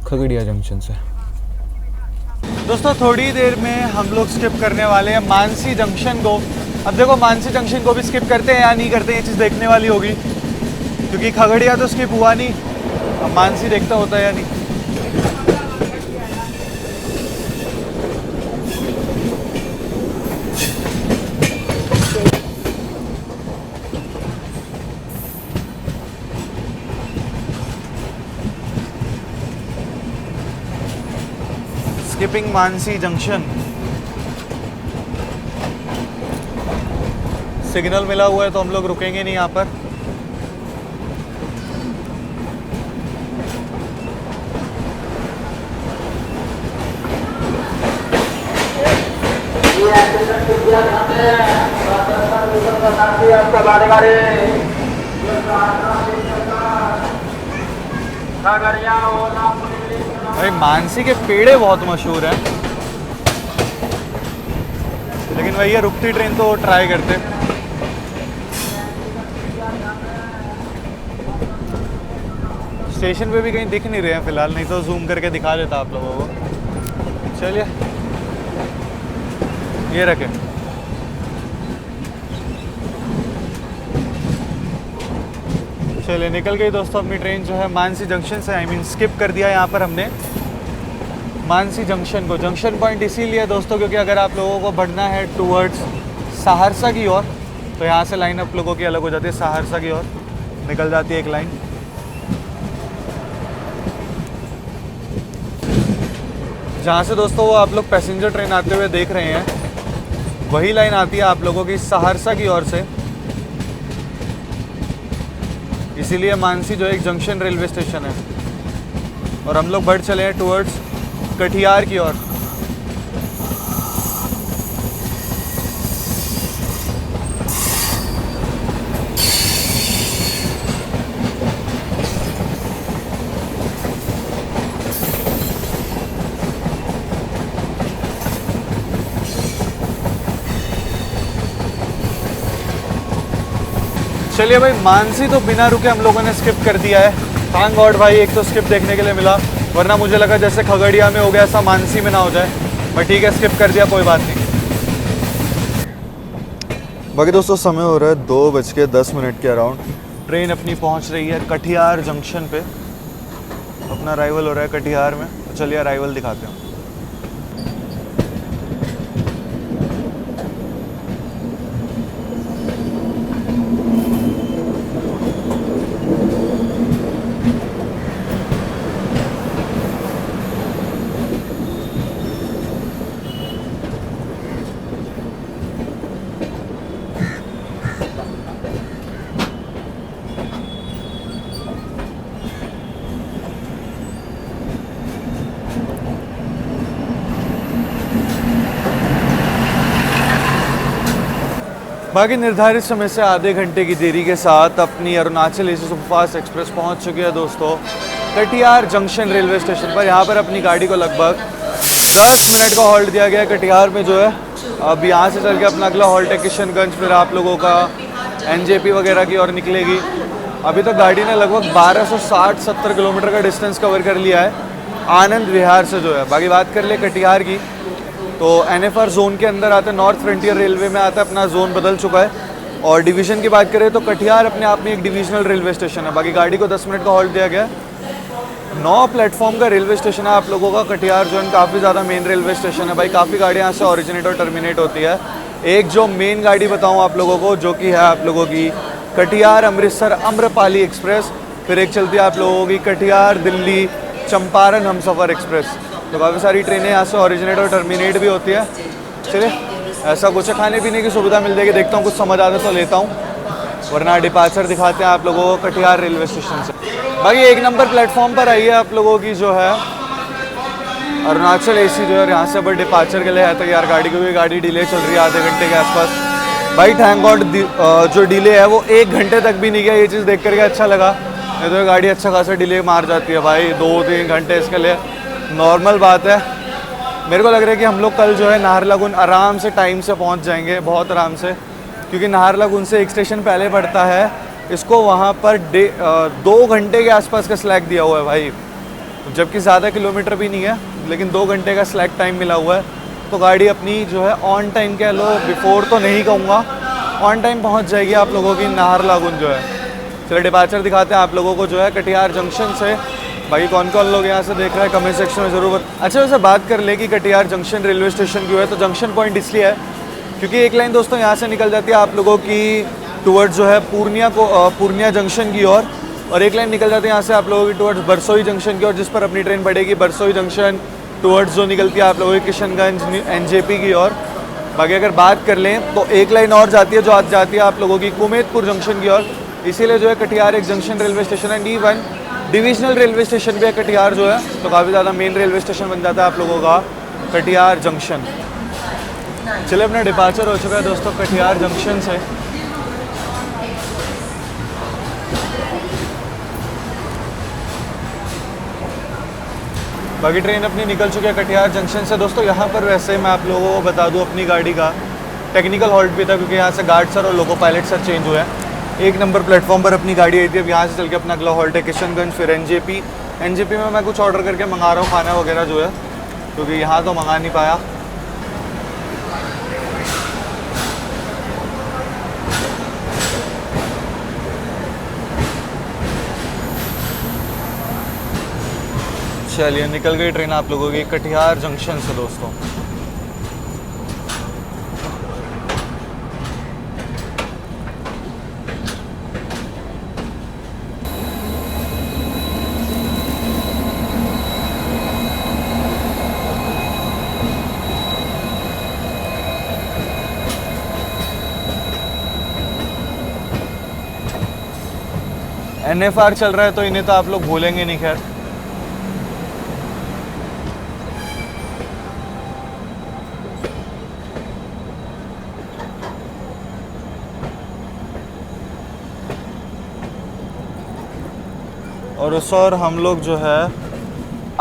S1: खगड़िया जंक्शन से। दोस्तों थोड़ी देर में हम लोग स्किप करने वाले हैं मानसी जंक्शन को। अब देखो मानसी जंक्शन को भी स्किप करते हैं या नहीं करते, ये चीज़ देखने वाली होगी। क्योंकि खगड़िया तो स्किप हुआ नहीं, अब मानसी देखता होता है या नहीं। Skipping Mansi junction. सिग्नल मिला हुआ है तो हम लोग रुकेंगे नहीं यहाँ पर। भाई मानसी के पेड़े बहुत मशहूर हैं, लेकिन भैया रुकती ट्रेन तो ट्राई करते। स्टेशन पे भी कहीं दिख नहीं रहे हैं फिलहाल, नहीं तो जूम करके दिखा देता आप लोगों को। चलिए ये रखे। चलिए निकल गई दोस्तों अपनी ट्रेन जो है मानसी जंक्शन से। आई मीन स्किप कर दिया यहाँ पर हमने मानसी जंक्शन को। जंक्शन पॉइंट इसीलिए दोस्तों क्योंकि अगर आप लोगों को बढ़ना है टूवर्ड्स सहरसा की ओर तो यहाँ से लाइन आप लोगों की अलग हो जाती है। सहरसा की ओर निकल जाती है एक लाइन। जहाँ से दोस्तों वो आप लोग पैसेंजर ट्रेन आते हुए देख रहे हैं वही लाइन आती है आप लोगों की सहरसा की ओर से। इसीलिए मानसी जो एक जंक्शन रेलवे स्टेशन है। और हम लोग बढ़ चले हैं टुवर्ड्स कटिहार की ओर। चलिए भाई मानसी तो बिना रुके हम लोगों ने स्किप कर दिया है। थैंक गॉड भाई, एक तो स्किप देखने के लिए मिला, वरना मुझे लगा जैसे खगड़िया में हो गया ऐसा मानसी में ना हो जाए। बट ठीक है स्किप कर दिया, कोई बात नहीं। बाकी दोस्तों समय हो रहा है 2:10 के अराउंड। ट्रेन अपनी पहुंच रही है कटिहार जंक्शन पे। अपना अराइवल हो रहा है कटिहार में। तो चलिए अराइवल दिखाते हैं। बाकी निर्धारित समय से आधे घंटे की देरी के साथ अपनी अरुणाचल एसी सुपरफास्ट एक्सप्रेस पहुंच चुकी है दोस्तों कटिहार जंक्शन रेलवे स्टेशन पर। यहाँ पर अपनी गाड़ी को लगभग 10 मिनट का हॉल्ट दिया गया है कटिहार में जो है। अब यहाँ से चल के अपना अगला हॉल्ट है किशनगंज, फिर आप लोगों का एनजेपी वगैरह की ओर निकलेगी। अभी तक गाड़ी ने लगभग 1260-70 किलोमीटर का डिस्टेंस कवर कर लिया है आनंद विहार से जो है। बाकी बात कर ले कटिहार की तो एनएफआर जोन के अंदर आता है, नॉर्थ फ्रंटियर रेलवे में आता है, अपना जोन बदल चुका है। और डिवीज़न की बात करें तो कटिहार अपने आप में एक डिविजनल रेलवे स्टेशन है। बाकी गाड़ी को 10 मिनट का हॉल्ट दिया गया है। 9 प्लेटफॉर्म का रेलवे स्टेशन है आप लोगों का कटिहार जो है, काफ़ी ज़्यादा मेन रेलवे स्टेशन है भाई। काफ़ी गाड़ियाँ यहाँ से ओरिजिनेट और टर्मिनेट होती है। एक जो मेन गाड़ी बताऊँ आप लोगों को जो कि है आप लोगों की कटिहार अमृतसर अम्रपाली एक्सप्रेस, फिर एक चलती है आप लोगों की कटिहार दिल्ली चंपारण हमसफ़र एक्सप्रेस। तो काफ़ी सारी ट्रेनें यहाँ से ओरिजिनेट और टर्मिनेट भी होती है। चलिए ऐसा कुछ है, खाने पीने की सुविधा मिल जाएगी। देखता हूँ कुछ समझ आता तो लेता हूँ, वरना डिपार्चर दिखाते हैं आप लोगों को कटिहार रेलवे स्टेशन से। बाकी एक नंबर प्लेटफॉर्म पर आई है आप लोगों की जो है अरुणाचल एसी जो है। यहाँ से अब डिपार्चर के लिए है तैयार गाड़ी, क्योंकि गाड़ी डिले चल रही है आधे घंटे के आसपास। भाई थैंक गॉड जो डिले है वो 1 घंटे तक भी नहीं गया, ये चीज़ देख करके अच्छा लगा। नहीं तो गाड़ी अच्छा खासा डिले मार जाती है भाई, 2-3 घंटे इसके लिए नॉर्मल बात है। मेरे को लग रहा है कि हम लोग कल जो है नाहरलगुन आराम से टाइम से पहुंच जाएंगे, बहुत आराम से, क्योंकि नाहरलगुन से एक स्टेशन पहले पड़ता है। इसको वहाँ पर 2 घंटे के आसपास का स्लैक दिया हुआ है भाई, जबकि ज़्यादा किलोमीटर भी नहीं है, लेकिन 2 घंटे का स्लैक टाइम मिला हुआ है। तो गाड़ी अपनी जो है ऑन टाइम कह लो, बिफोर तो नहीं कहूँगा, ऑन टाइम पहुँच जाएगी आप लोगों की नाहरलगुन जो है। चलिए डिपार्चर दिखाते हैं आप लोगों को जो है कटिहार जंक्शन से। भाई कौन कौन लोग यहाँ से देख रहे हैं कमेंट सेक्शन में ज़रूर अच्छा वैसे बात कर ले कि कटिहार जंक्शन रेलवे स्टेशन क्यों है। तो जंक्शन पॉइंट इसलिए है क्योंकि एक लाइन दोस्तों यहाँ से निकल जाती है आप लोगों की टुवर्ड्स जो है पूर्णिया जंक्शन की ओर, और एक लाइन निकल जाती है यहाँ से आप लोगों की टुवर्ड्स बरसोई जंक्शन की ओर, जिस पर अपनी ट्रेन पड़ेगी बरसोई जंक्शन टुवर्ड्स जो निकलती है आप लोगों की किशनगंज एनजेपी की ओर। बाकी अगर बात कर लें तो एक लाइन और जाती है जो आज जाती है आप लोगों की कुमेतपुर जंक्शन की ओर। इसीलिए जो है कटिहार एक जंक्शन रेलवे स्टेशन है, D1 डिविजनल रेलवे स्टेशन भी है कटिहार जो है। तो काफ़ी ज़्यादा मेन रेलवे स्टेशन बन जाता है आप लोगों का कटिहार जंक्शन। चलिए अपना डिपार्चर हो चुका है दोस्तों कटिहार जंक्शन से। बाकी ट्रेन अपनी निकल चुकी है कटिहार जंक्शन से दोस्तों। यहाँ पर वैसे मैं आप लोगों को बता दूँ अपनी गाड़ी का टेक्निकल हॉल्ट भी था, क्योंकि यहाँ से गार्ड सर और लोको पायलट सर चेंज हुए हैं। 1 नंबर प्लेटफॉर्म पर अपनी गाड़ी आई थी। अब यहाँ से चल के अपना अगला हॉल्ट है किशनगंज, फिर एनजेपी में मैं कुछ ऑर्डर करके मंगा रहा हूँ खाना वगैरह जो है, क्योंकि यहाँ तो मंगा नहीं पाया। चलिए निकल गई ट्रेन आप लोगों की कटिहार जंक्शन से दोस्तों। एनएफआर चल रहा है तो इन्हें तो आप लोग भूलेंगे नहीं खैर। और उस और हम लोग जो है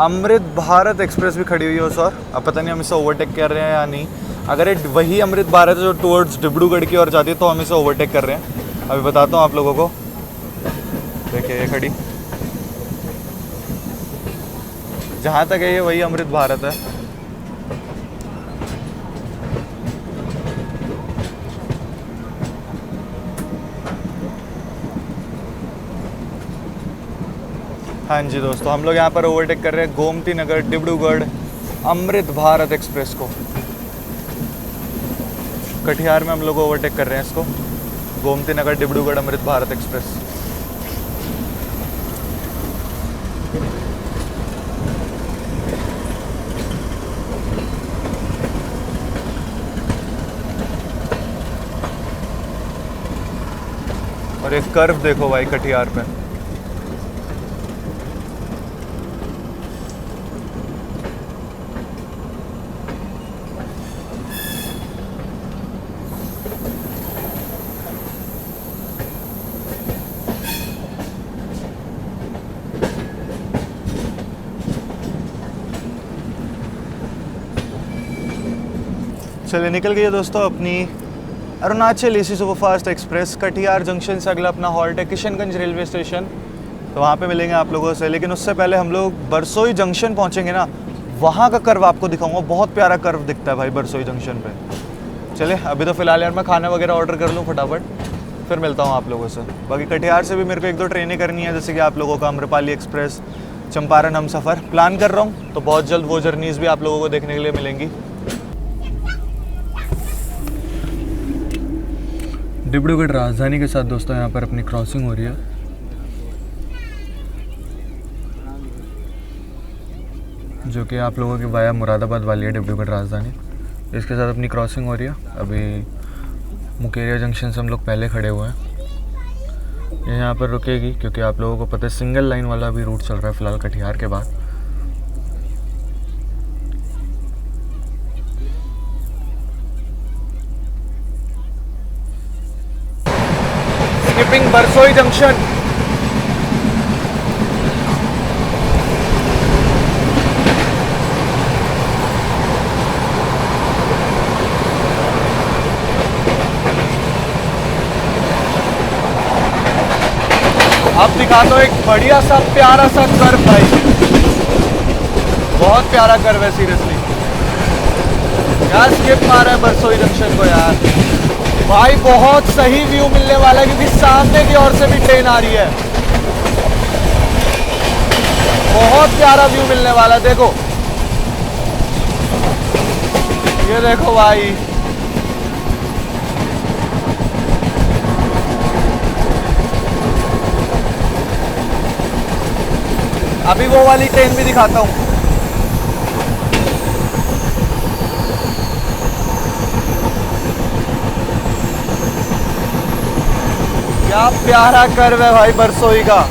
S1: अमृत भारत एक्सप्रेस भी खड़ी हुई है उस और। अब पता नहीं हम इसे ओवरटेक कर रहे हैं या नहीं। अगर ये वही अमृत भारत है जो टुवर्ड्स डिब्रूगढ़ की ओर जाती है तो हम इसे ओवरटेक कर रहे हैं। अभी बताता हूँ आप लोगों को। देखिए ये खड़ी, जहाँ तक है ये वही अमृत भारत है। हाँ जी दोस्तों, हम लोग यहाँ पर ओवरटेक कर रहे हैं गोमती नगर डिब्रूगढ़ अमृत भारत एक्सप्रेस को। कटिहार में हम लोग ओवरटेक कर रहे हैं इसको, गोमती नगर डिब्रूगढ़ अमृत भारत एक्सप्रेस। और एक कर्व देखो भाई कटिहार पे। चलिए निकल गई है दोस्तों अपनी Arunachal AC superfast express. Katihar junction से अगला अपना हॉल्ट है किशनगंज रेलवे स्टेशन, तो वहाँ पे मिलेंगे आप लोगों से। लेकिन उससे पहले हम लोग बरसोई जंक्शन पहुँचेंगे ना, वहाँ का कर्व आपको दिखाऊंगा। बहुत प्यारा कर्व दिखता है भाई बरसोई जंक्शन पे। चलिए अभी तो फ़िलहाल यार मैं खाना वगैरह ऑर्डर कर लूँ फटाफट, फिर मिलता हूँ आप लोगों से। बाकी कटिहार से भी मेरे को 1-2 ट्रेनें करनी है, जैसे कि आप लोगों का अम्रपाली एक्सप्रेस, चंपारण हमसफ़र प्लान कर रहा हूँ, तो बहुत जल्द वो जर्नीज़ भी आप लोगों को देखने के लिए मिलेंगी। डिब्रूगढ़ राजधानी के साथ दोस्तों यहाँ पर अपनी क्रॉसिंग हो रही है, जो कि आप लोगों की वाया मुरादाबाद वाली है डिब्रूगढ़ राजधानी। इसके साथ अपनी क्रॉसिंग हो रही है। अभी मुकेरिया जंक्शन से हम लोग पहले खड़े हुए हैं। ये यहाँ पर रुकेगी क्योंकि आप लोगों को पता है सिंगल लाइन वाला भी रूट चल रहा है फ़िलहाल कटिहार के बाद। Skipping Barsoi junction. अब दिखाता हूँ एक बढ़िया सा प्यारा सा कर्व भाई, बहुत प्यारा कर्व है सीरियसली। यार स्किप मारा है बरसोई जंक्शन को यार भाई, बहुत सही व्यू मिलने वाला है क्योंकि सामने की ओर से भी ट्रेन आ रही है। बहुत प्यारा व्यू मिलने वाला है, देखो ये देखो भाई। अभी वो वाली ट्रेन भी दिखाता हूँ। क्या प्यारा कर्व है भाई बरसोई का।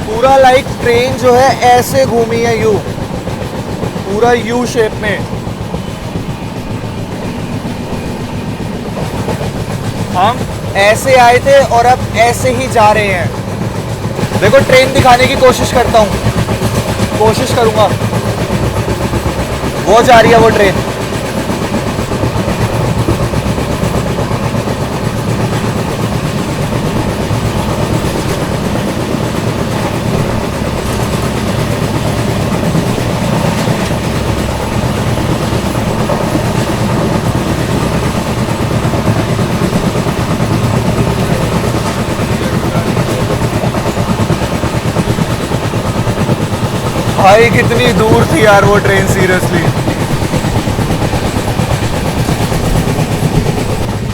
S1: पूरा लाइक ट्रेन जो है ऐसे घूमी है यू, पूरा यू शेप में। हम ऐसे आए थे और अब ऐसे ही जा रहे हैं। देखो ट्रेन दिखाने की कोशिश करता हूँ, कोशिश करूँगा। वो जा रही है वो ट्रेन। भाई कितनी दूर थी यार वो ट्रेन सीरियसली।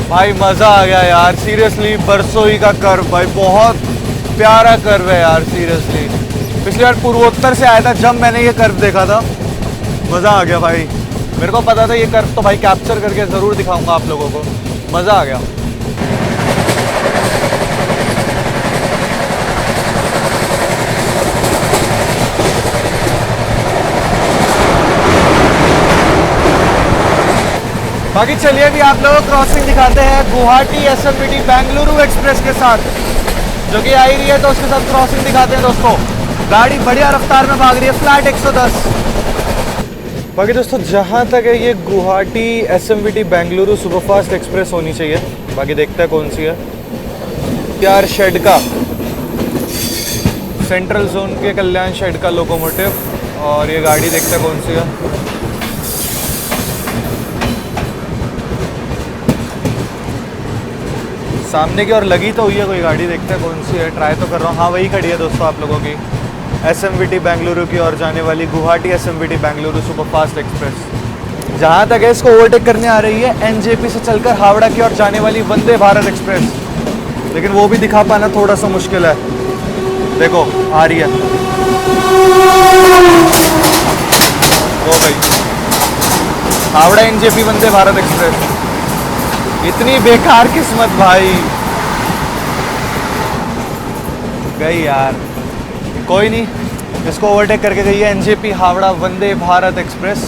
S1: भाई मज़ा आ गया यार सीरियसली। बरसोई का कर्व भाई बहुत प्यारा कर्व है यार सीरियसली। पिछली बार पूर्वोत्तर से आया था जब मैंने ये कर्व देखा था, मज़ा आ गया भाई। मेरे को पता था ये कर्व तो भाई कैप्चर करके ज़रूर दिखाऊंगा आप लोगों को, मज़ा आ गया। बाकी चलिए अभी आप लोगों को क्रॉसिंग दिखाते हैं गुवाहाटी एसएमबीटी बेंगलुरु एक्सप्रेस के साथ, जो कि आई रही है, तो उसके साथ क्रॉसिंग दिखाते हैं दोस्तों। गाड़ी बढ़िया रफ्तार में भाग रही है, फ्लैट 110। बाकी दोस्तों जहाँ तक है ये Guwahati SMBT Bengaluru superfast express होनी चाहिए। बाकी देखते हैं कौन सी है यार। शेड का सेंट्रल जोन के कल्याण शेड का लोकोमोटिव, और ये गाड़ी देखते हैं कौन सी है। सामने की ओर लगी तो हुई है कोई गाड़ी, देखते हैं कौन सी है, ट्राई तो कर रहा हूँ। हाँ वही खड़ी है दोस्तों आप लोगों की एसएमबीटी बेंगलुरु की ओर जाने वाली Guwahati SMBT Bengaluru superfast express. जहाँ तक है इसको ओवरटेक करने आ रही है एनजेपी से चलकर हावड़ा की ओर जाने वाली वंदे भारत एक्सप्रेस, लेकिन वो भी दिखा पाना थोड़ा सा मुश्किल है। देखो आ रही है वो भाई, हावड़ा एनजेपी वंदे भारत एक्सप्रेस। इतनी बेकार किस्मत भाई। गई यार, कोई नहीं, इसको ओवरटेक करके गई है एनजेपी हावड़ा वंदे भारत एक्सप्रेस,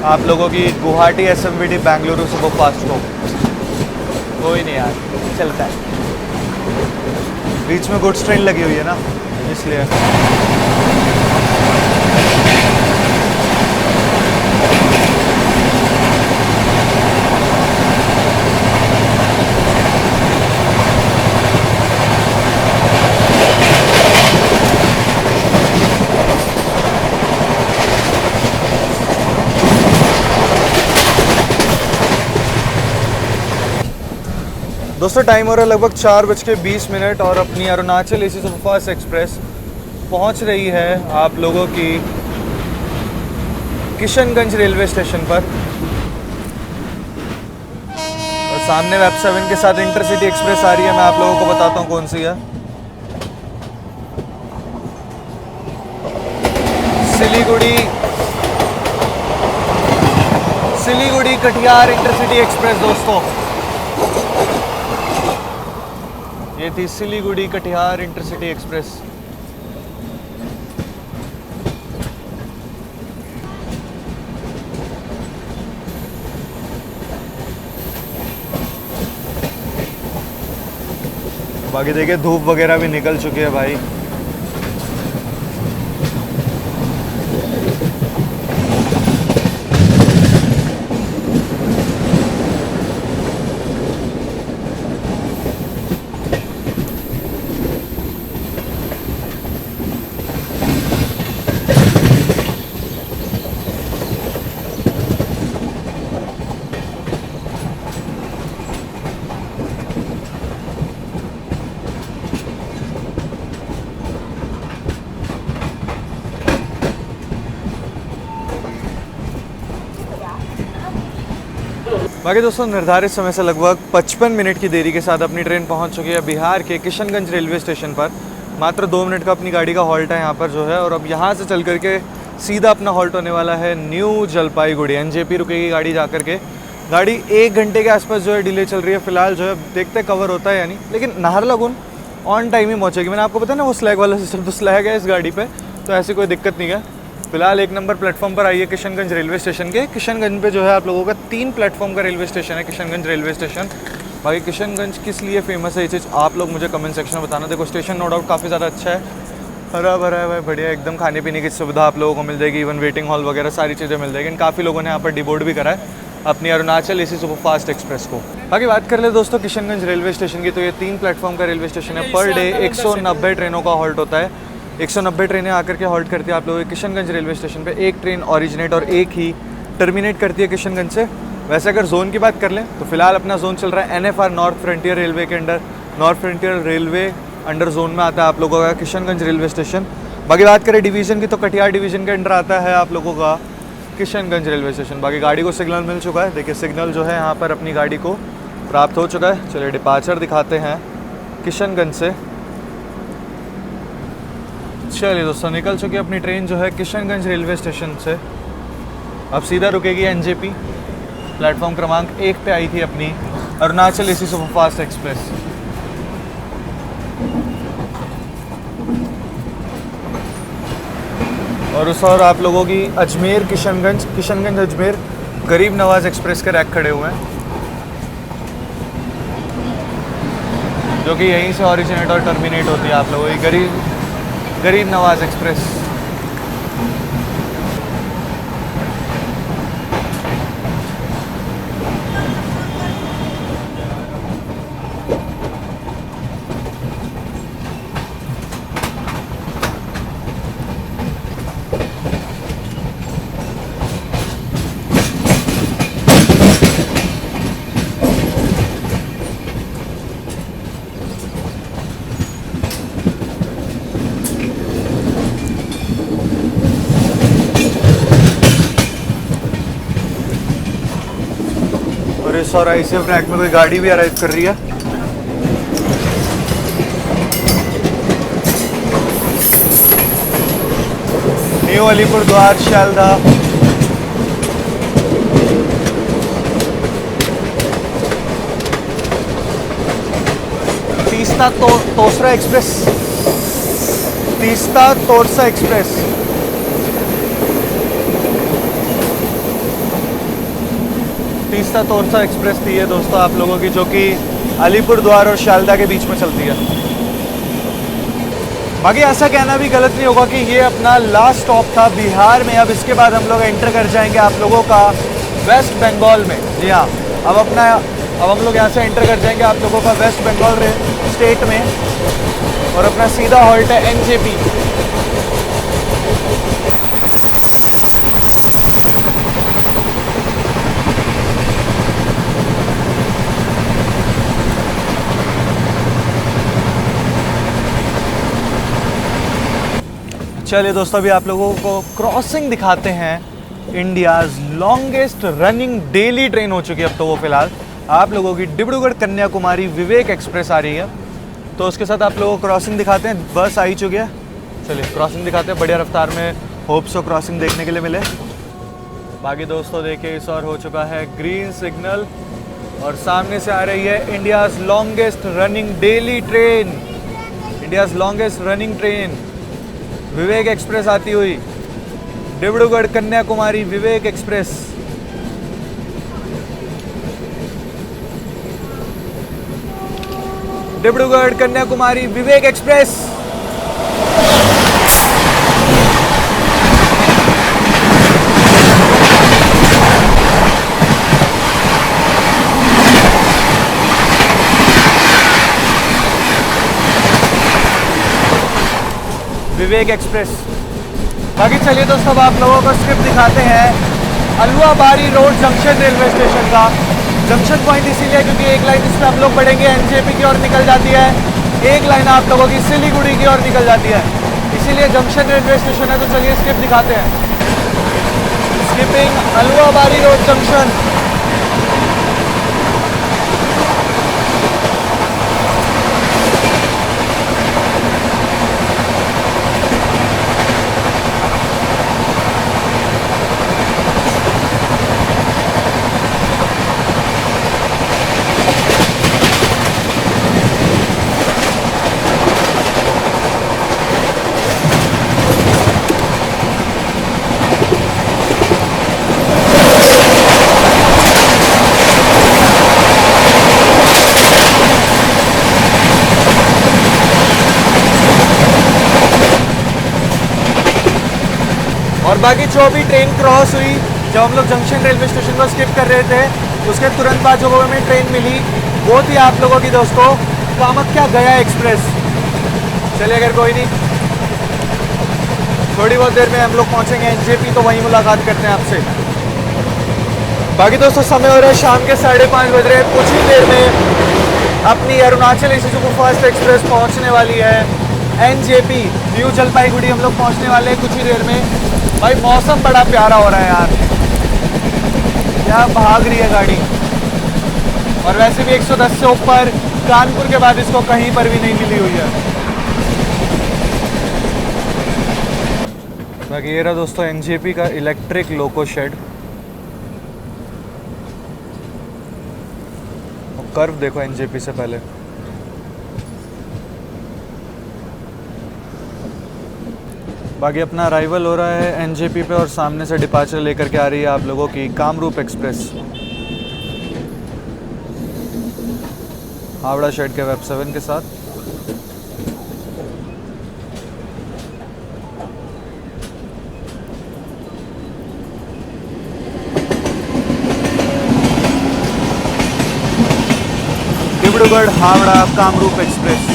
S1: आप लोगों की Guwahati SMBT Bengaluru super fast को। कोई नहीं यार, चलता है, बीच में गुड्स ट्रेन लगी हुई है ना, इसलिए। दोस्तों टाइम हो रहा है लगभग 4:20 और अपनी अरुणाचल एसी सुपरफास्ट एक्सप्रेस पहुंच रही है आप लोगों की किशनगंज रेलवे स्टेशन पर। और सामने वेब 7 के साथ इंटरसिटी एक्सप्रेस आ रही है, मैं आप लोगों को बताता हूं कौन सी है। सिलीगुड़ी कटिहार इंटरसिटी एक्सप्रेस दोस्तों, ये थी सिलीगुड़ी कटिहार इंटरसिटी एक्सप्रेस। बाकी देखिए धूप वगैरह भी निकल चुकी है भाई। बाकी दोस्तों निर्धारित समय से लगभग 55 मिनट की देरी के साथ अपनी ट्रेन पहुंच चुकी है बिहार के किशनगंज रेलवे स्टेशन पर। मात्र 2 मिनट का अपनी गाड़ी का हॉल्ट है यहाँ पर जो है, और अब यहाँ से चल करके सीधा अपना हॉल्ट होने वाला है न्यू जलपाईगुड़ी। एनजेपी रुकेगी गाड़ी जा करके। गाड़ी 1 घंटे के आसपास जो है डिले चल रही है फिलहाल, जो है देखते कवर होता है यानी, लेकिन नाहरलगुन ऑन टाइम ही पहुँचेगी। मैंने आपको बताया ना वो स्लैग वाला सिस्टम, तो स्लैग है इस गाड़ी पर, तो ऐसी कोई दिक्कत नहीं है। फिलहाल 1 नंबर प्लेटफॉर्म पर आई है किशनगंज रेलवे स्टेशन के। किशनगंज पे जो है आप लोगों का 3 प्लेटफॉर्म का रेलवे स्टेशन है किशनगंज रेलवे स्टेशन। बाकी किशनगंज किस लिए फेमस है ये चीज़ आप लोग मुझे कमेंट सेक्शन में बताना। देखो स्टेशन नो डाउट काफ़ी ज़्यादा अच्छा है, हरा भरा है भाई, बढ़िया एकदम। खाने पीने की सुविधा आप लोगों को मिल जाएगी, इवन वेटिंग हॉल वगैरह सारी चीज़ें मिल जाएगी। काफ़ी लोगों ने यहाँ पर डिबोर्ड भी करा है अपनी अरुणाचल एसी सुपरफास्ट एक्सप्रेस को। बाकी बात कर ले दोस्तों किशनगंज रेलवे स्टेशन की, तो ये 3 प्लेटफॉर्म का रेलवे स्टेशन है। पर डे 190 ट्रेनों का हॉल्ट होता है। 190 ट्रेनें आकर के हॉल्ट करती है आप लोगों के किशनगंज रेलवे स्टेशन पे। एक ट्रेन ओरिजिनेट और एक ही टर्मिनेट करती है किशनगंज से। वैसे अगर जोन की बात कर लें तो फिलहाल अपना जोन चल रहा है NFR नॉर्थ फ्रंटियर रेलवे के under. North frontier railway under zone में आता है आप लोगों का किशनगंज रेलवे स्टेशन। बाकी बात करें डिवीज़न की तो कटिहार डिवीज़न के अंडर आता है आप लोगों का किशनगंज रेलवे स्टेशन। बाकी गाड़ी को सिग्नल मिल चुका है, देखिए सिग्नल जो है यहाँ पर अपनी गाड़ी को प्राप्त हो चुका है। चलिए डिपार्चर दिखाते हैं किशनगंज से। चलिए दोस्तों निकल चुकी है अपनी ट्रेन जो है किशनगंज रेलवे स्टेशन से। अब सीधा रुकेगी एनजेपी प्लेटफॉर्म क्रमांक 1 पे आई थी अपनी अरुणाचल एसी सुपरफास्ट एक्सप्रेस। और उस और आप लोगों की अजमेर किशनगंज अजमेर गरीब नवाज एक्सप्रेस के रैक खड़े हुए हैं, जो कि यहीं से ओरिजिनेट और टर्मिनेट होती है आप लोगों की गरीब नवाज एक्सप्रेस। और ICF रैक में कोई गाड़ी भी अराइव कर रही है। न्यू अलीपुर द्वार शालदा तीस्ता तोसरा express Teesta Torsa express. Teesta Torsa express थी ये दोस्तों आप लोगों की, जो कि अलीपुर द्वार और शालदा के बीच में चलती है। बाकी ऐसा कहना भी गलत नहीं होगा कि ये अपना लास्ट स्टॉप था बिहार में। अब इसके बाद हम लोग एंटर कर जाएंगे आप लोगों का वेस्ट बंगाल में। जी हाँ, अब हम लोग यहाँ से एंटर कर जाएंगे आप लोगों का वेस्ट बंगाल स्टेट में, और अपना सीधा हॉल्ट है एनजेपी। चलिए दोस्तों, अभी आप लोगों को क्रॉसिंग दिखाते हैं। India's longest running daily train हो चुकी है अब तो वो फिलहाल आप लोगों की डिब्रूगढ़ कन्याकुमारी विवेक एक्सप्रेस आ रही है, तो उसके साथ आप लोगों को क्रॉसिंग दिखाते हैं। बस आ ही चुकी है, चलिए क्रॉसिंग दिखाते हैं बढ़िया रफ्तार में। होप सो क्रॉसिंग देखने के लिए मिले। बाकी दोस्तों देखिए इस और हो चुका है ग्रीन सिग्नल, और सामने से आ रही है India's longest running daily train, India's longest running train Vivek express आती हुई, Dibrugarh Kanyakumari Vivek express. Dibrugarh Kanyakumari Vivek express. Vivek express. बाकी चलिए दोस्तों, अब आप लोगों को स्क्रिप्ट दिखाते हैं अलुआबारी रोड जंक्शन रेलवे स्टेशन का। जंक्शन पॉइंट इसीलिए क्योंकि एक लाइन इस पर हम लोग बढ़ेंगे एनजेपी की ओर निकल जाती है, एक लाइन आप लोगों की सिलीगुड़ी की ओर निकल जाती है, इसीलिए जंक्शन रेलवे स्टेशन है। तो चलिए स्क्रिप्ट दिखाते हैं। Skipping Aluabari road junction. और बाकी जो भी ट्रेन क्रॉस हुई, जब हम लोग जंक्शन रेलवे स्टेशन को स्किप कर रहे थे, उसके तुरंत बाद जो हमें ट्रेन मिली वो थी आप लोगों की दोस्तों कामाख्या गया एक्सप्रेस। चलिए अगर कोई नहीं, थोड़ी बहुत देर में हम लोग पहुंचेंगे एनजेपी, तो वहीं मुलाकात करते हैं आपसे। बाकी दोस्तों समय हो रहा है शाम के 5:30 बज रहे हैं। कुछ ही देर में अपनी अरुणाचल सुपर फास्ट एक्सप्रेस पहुंचने वाली है एनजेपी न्यू जलपाईगुड़ी। हम लोग पहुंचने वाले हैं कुछ ही देर में। भाई मौसम बड़ा प्यारा हो रहा है यार, क्या भाग रही है गाड़ी। और वैसे भी 110 से ऊपर कानपुर के बाद इसको कहीं पर भी नहीं मिली हुई है। बाकी ये रहा दोस्तों एनजेपी का इलेक्ट्रिक लोको शेड। कर्व देखो एनजेपी से पहले। बाकी अपना अराइवल हो रहा है एनजेपी पे, और सामने से डिपार्चर लेकर के आ रही है आप लोगों की कामरूप एक्सप्रेस हावड़ा शेड के वेब 7 के साथ। Dibrugarh Howrah Kamrup express.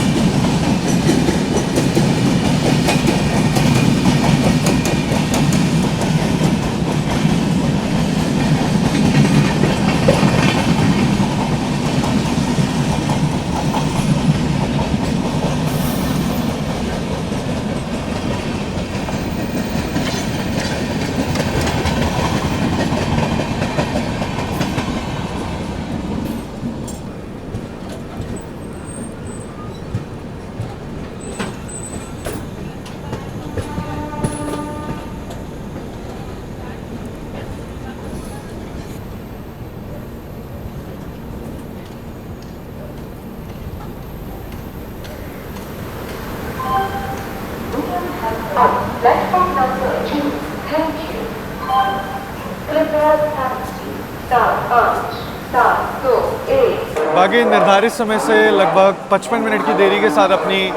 S2: Platform number 2. Thank you. कृपया taxi 7-8-7-2-1
S1: बाकी निर्धारित समय से लगभग 55 मिनट की देरी के साथ अपनी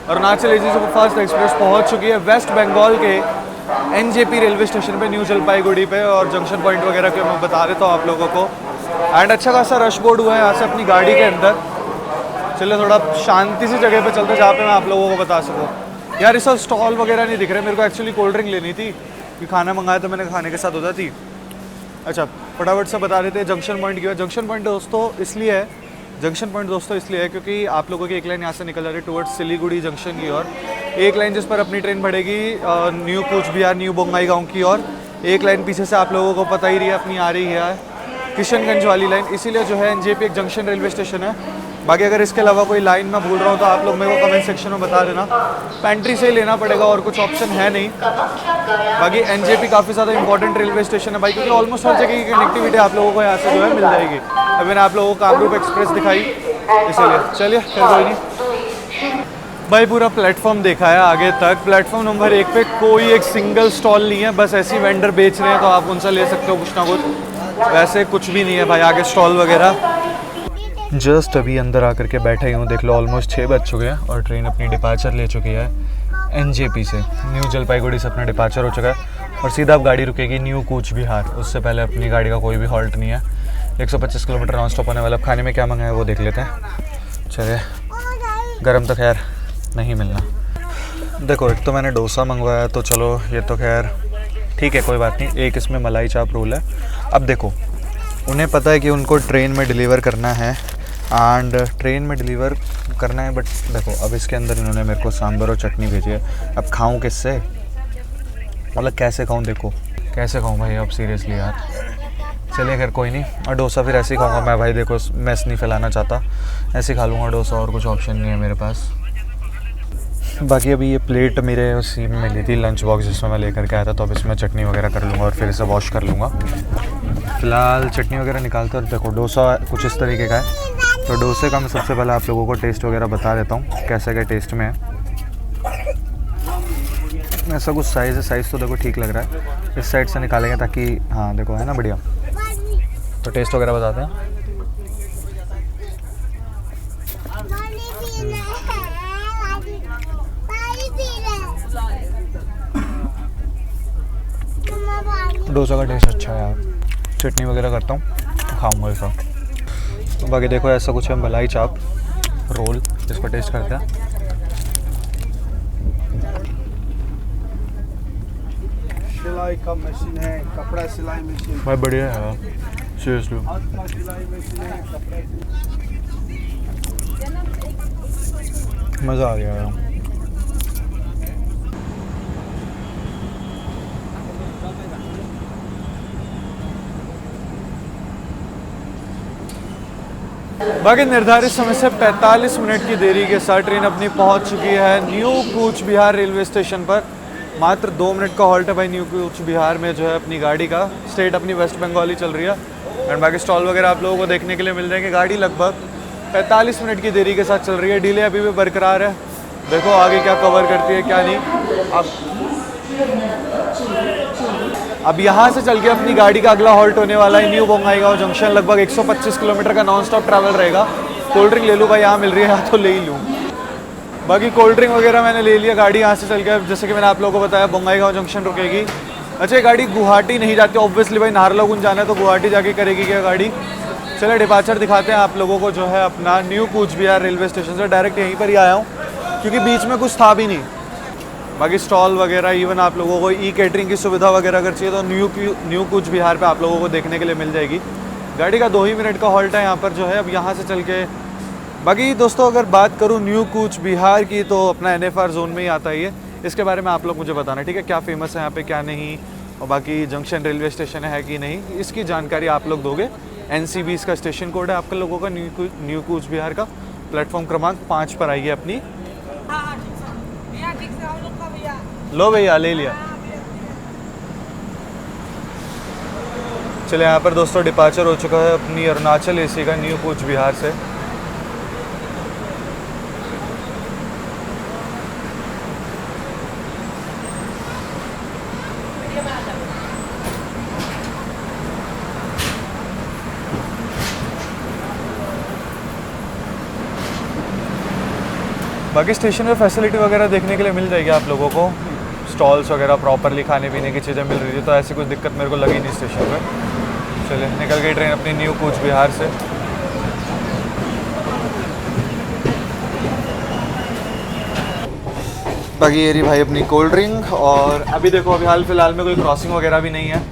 S1: अरुणाचल एसी सुपरफास्ट एक्सप्रेस पहुंच चुकी है वेस्ट बंगाल के एनजेपी रेलवे स्टेशन पे, न्यू जलपाईगुड़ी पे। और जंक्शन पॉइंट वगैरह के मैं बता देता हूँ आप लोगों को। एंड अच्छा खासा रश बोर्ड हुआ है यहाँ से अपनी गाड़ी के अंदर। चलिए थोड़ा शांति सी जगह पे चलते जहाँ पे मैं आप लोगों को बता सकूँ। यार इस स्टॉल वगैरह नहीं दिख रहे मेरे को। एक्चुअली कोल्ड ड्रिंक लेनी थी कि खाना मंगाया तो मैंने खाने के साथ होता थी। अच्छा फटाफट से बता देते हैं जंक्शन पॉइंट की। जंक्शन पॉइंट दोस्तों इसलिए है क्योंकि आप लोगों की एक लाइन यहाँ से निकल जा रही है टुवर्ड्स सिलीगुड़ी जंक्शन की ओर। एक लाइन जिस पर अपनी ट्रेन बढ़ेगी न्यू कूच बिहार न्यू बोंगाईगांव की ओर। एक लाइन पीछे से आप लोगों को पता ही रही है अपनी आ रही है किशनगंज वाली लाइन। इसीलिए जो है एनजेपी एक जंक्शन रेलवे स्टेशन है। बाकी अगर इसके अलावा कोई लाइन मैं भूल रहा हूँ तो आप लोग मेरे को कमेंट सेक्शन में बता देना। पेंट्री से ही लेना पड़ेगा और कुछ ऑप्शन है नहीं। बाकी एनजेपी काफ़ी ज़्यादा इंपॉर्टेंट रेलवे स्टेशन है भाई, क्योंकि ऑलमोस्ट हर जगह की कनेक्टिविटी आप लोगों को यहाँ से जो है मिल जाएगी। अब मैंने आप लोगों को कामरूप एक्सप्रेस दिखाई इसीलिए। चलिए खैर कोई नहीं भाई, पूरा प्लेटफॉर्म देखा है आगे तक। प्लेटफॉर्म नंबर 1 पे कोई एक सिंगल स्टॉल नहीं है, बस ऐसी वेंडर बेच रहे हैं तो आप उनसे ले सकते हो कुछ ना कुछ। वैसे कुछ भी नहीं है भाई आगे स्टॉल वगैरह। जस्ट अभी अंदर आकर के बैठे ही हूँ, देख लो ऑलमोस्ट 6 बज चुके हैं और ट्रेन अपनी डिपार्चर ले चुकी है एनजेपी से। न्यू जलपाईगुड़ी से अपना डिपार्चर हो चुका है और सीधा अब गाड़ी रुकेगी न्यू कूच बिहार। उससे पहले अपनी गाड़ी का कोई भी हॉल्ट नहीं है। 125 किलोमीटर नॉन स्टॉप होने वाला। अब खाने में क्या मंगाया है वो देख लेते हैं। चलिए गरम तो खैर नहीं मिलना। देखो एक तो मैंने डोसा मंगवाया तो चलो ये तो खैर ठीक है कोई बात नहीं। एक इसमें मलाई चाप रोल है। अब देखो उन्हें पता है कि उनको ट्रेन में डिलीवर करना है बट देखो अब इसके अंदर इन्होंने मेरे को सांभर और चटनी भेजी है। अब खाऊं किससे, मतलब कैसे खाऊं, देखो कैसे खाऊं भाई अब सीरियसली यार। चलिए खैर कोई नहीं। और डोसा फिर ऐसे ही खाऊंगा मैं भाई, देखो मैस नहीं फैलाना चाहता, ऐसे ही खा लूँगा डोसा और कुछ ऑप्शन नहीं है मेरे पास। बाकी अभी ये प्लेट मेरे उसी में मिली थी लंच बॉक्स जिसमें मैं लेकर के आया था, तो अब इसमें चटनी वगैरह कर लूँगा और फिर इसे वॉश कर लूँगा। फ़िलहाल चटनी वगैरह निकालते और देखो डोसा कुछ इस तरीके का है। तो डोसे का मैं सबसे पहले आप लोगों को टेस्ट वगैरह बता देता हूँ कैसे क्या टेस्ट में है। ऐसा कुछ साइज़ है, साइज़ तो देखो ठीक लग रहा है। इस साइड से निकालेंगे ताकि हाँ देखो है ना बढ़िया। तो टेस्ट वगैरह बताते हैं। डोसा का टेस्ट अच्छा है यार। चटनी वगैरह करता हूँ तो खाऊंगा इसका। तो बाकी देखो ऐसा कुछ है मलाई चाप रोल, इसको टेस्ट करते हैं।
S3: सिलाई का मशीन है, कपड़ा सिलाई मशीन।
S1: भाई बढ़िया है यार सीरियसली।
S3: सिलाई मशीन है, कपड़ा
S1: मज़ा आ गया यार। बाकी निर्धारित समय से 45 मिनट की देरी के साथ ट्रेन अपनी पहुंच चुकी है new Cooch Behar railway station पर। मात्र 2 मिनट का हॉल्ट है भाई न्यू कूच बिहार में जो है अपनी गाड़ी का। स्टेट अपनी वेस्ट बंगाल ही चल रही है। एंड बाकी स्टॉल वगैरह आप लोगों को देखने के लिए मिल जाएंगे। गाड़ी लगभग 45 मिनट की देरी के साथ चल रही है। डिले अभी भी बरकरार है, देखो आगे क्या कवर करती है क्या नहीं। अब यहाँ से चल के अपनी गाड़ी का अगला हॉल्ट होने वाला है न्यू बोंगाईगांव जंक्शन। लगभग 125 किलोमीटर का नॉन स्टॉप ट्रैवल रहेगा। कोल्ड ड्रिंक ले लूँ भाई, यहाँ मिल रही है या तो ले ही लूँ। बाकी कोल्ड ड्रिंक वगैरह मैंने ले लिया। गाड़ी यहाँ से चल के जैसे कि मैंने आप लोगों को बताया बोंगाईगांव जंक्शन रुकेगी। अच्छा ये गाड़ी गुवाहाटी नहीं जाती ऑब्वियसली भाई, नाहरलगुन जाना है तो गुवाहाटी जाके करेगी क्या गाड़ी। चलिए डिपार्चर दिखाते हैं आप लोगों को जो है अपना new Cooch Behar railway station से। डायरेक्ट यहीं पर ही आया हूँ क्योंकि बीच में कुछ था भी नहीं। बाकी स्टॉल वगैरह इवन आप लोगों को ई कैटरिंग की सुविधा वगैरह अगर चाहिए तो न्यू कूच बिहार पे आप लोगों को देखने के लिए मिल जाएगी। गाड़ी का 2 ही मिनट का हॉल्ट है यहाँ पर जो है। अब यहाँ से चल के बाकी दोस्तों अगर बात करूँ न्यू कूच बिहार की तो अपना NFR जोन में ही आता है ये। इसके बारे में आप लोग मुझे बताना ठीक है, क्या फेमस है यहाँ पे क्या नहीं, और बाकी जंक्शन रेलवे स्टेशन है कि नहीं, इसकी जानकारी आप लोग दोगे। NCB इसका स्टेशन कोड है आपके लोगों का न्यू कूच बिहार का। प्लेटफॉर्म क्रमांक 5 पर आइए अपनी। लो भैया ले लिया। चलिए यहाँ पर दोस्तों डिपार्चर हो चुका है अपनी अरुणाचल एसी का न्यू कूच बिहार से। बाकी स्टेशन में फैसिलिटी वगैरह देखने के लिए मिल जाएगी आप लोगों को, स्टॉल्स वगैरह प्रॉपरली खाने पीने की चीज़ें मिल रही थी, तो ऐसी कुछ दिक्कत मेरे को लगी नहीं स्टेशन पे। चलिए निकल गई ट्रेन अपनी न्यू कूच बिहार से। बाकी ये रही भाई अपनी कोल्ड ड्रिंक। और अभी देखो अभी हाल फिलहाल में कोई क्रॉसिंग वगैरह भी नहीं है।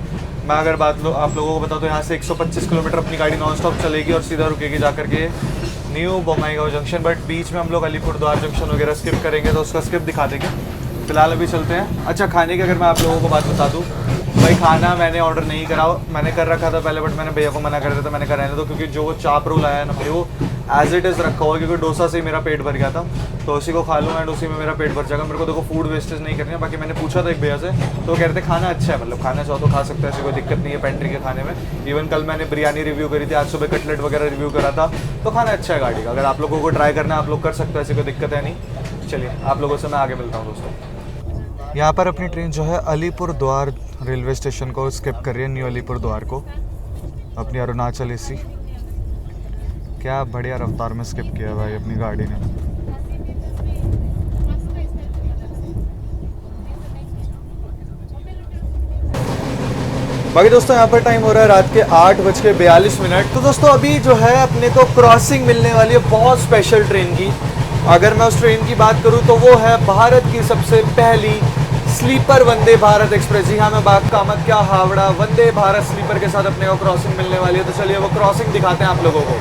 S1: मैं अगर आप लोगों को बताऊँ तो यहाँ से 125 किलोमीटर अपनी गाड़ी नॉन स्टॉप चलेगी और सीधा रुकेगी जा करके न्यू बोंगाईगांव जंक्शन। बट बीच में हम लोग अलीपुर द्वार जंक्शन वगैरह स्किप करेंगे, तो उसका स्किप दिखा देंगे। फिलहाल अभी चलते हैं। अच्छा, खाने की अगर मैं आप लोगों को बात बता दूँ, भाई खाना मैंने ऑर्डर नहीं करा, मैंने कर रखा था पहले, बट मैंने भैया को मना कर दिया था, मैंने करा नहीं तो, क्योंकि जो वो चाप रोल आया ना भाई वो एज इट इज़ रखा हुआ, क्योंकि डोसा से ही मेरा पेट भर गया था, तो उसी को खा लूँ एंड उसी में मेरा पेट भर जाएगा। मेरे को देखो फूड वेस्टेज नहीं करनी है। बाकी मैंने पूछा था एक भैया से, तो कह रहे थे खाना अच्छा है, मतलब खाना चाहो तो खा सकते हैं, ऐसी कोई दिक्कत नहीं है पेंट्री के खाने में। इवन कल मैंने बिरयानी रिव्यू करी थी, आज सुबह कटलेट वगैरह रिव्यू करा था, तो खाना अच्छा है गाड़ी का। अगर आप लोगों को ट्राई करना है आप लोग कर सकते हो, ऐसी कोई दिक्कत है नहीं। चलिए आप लोगों से मैं आगे मिलता हूँ दोस्तों। यहाँ पर अपनी ट्रेन जो है अलीपुर द्वार रेलवे स्टेशन को स्किप कर रही है, न्यू अलीपुर द्वार को, अपनी अरुणाचल एसी। क्या बढ़िया रफ्तार में स्किप किया भाई अपनी गाड़ी ने। बाकी दोस्तों यहाँ पर टाइम हो रहा है रात के 8:42। तो दोस्तों अभी जो है अपने को क्रॉसिंग मिलने वाली है बहुत स्पेशल ट्रेन की। अगर मैं उस ट्रेन की बात करूँ तो वो है भारत की सबसे पहली स्लीपर वंदे भारत एक्सप्रेस। जी हाँ, मैं बात कामाख्या हावड़ा वंदे भारत स्लीपर के साथ अपने को क्रॉसिंग मिलने वाली है। तो चलिए वो क्रॉसिंग दिखाते हैं आप लोगों को।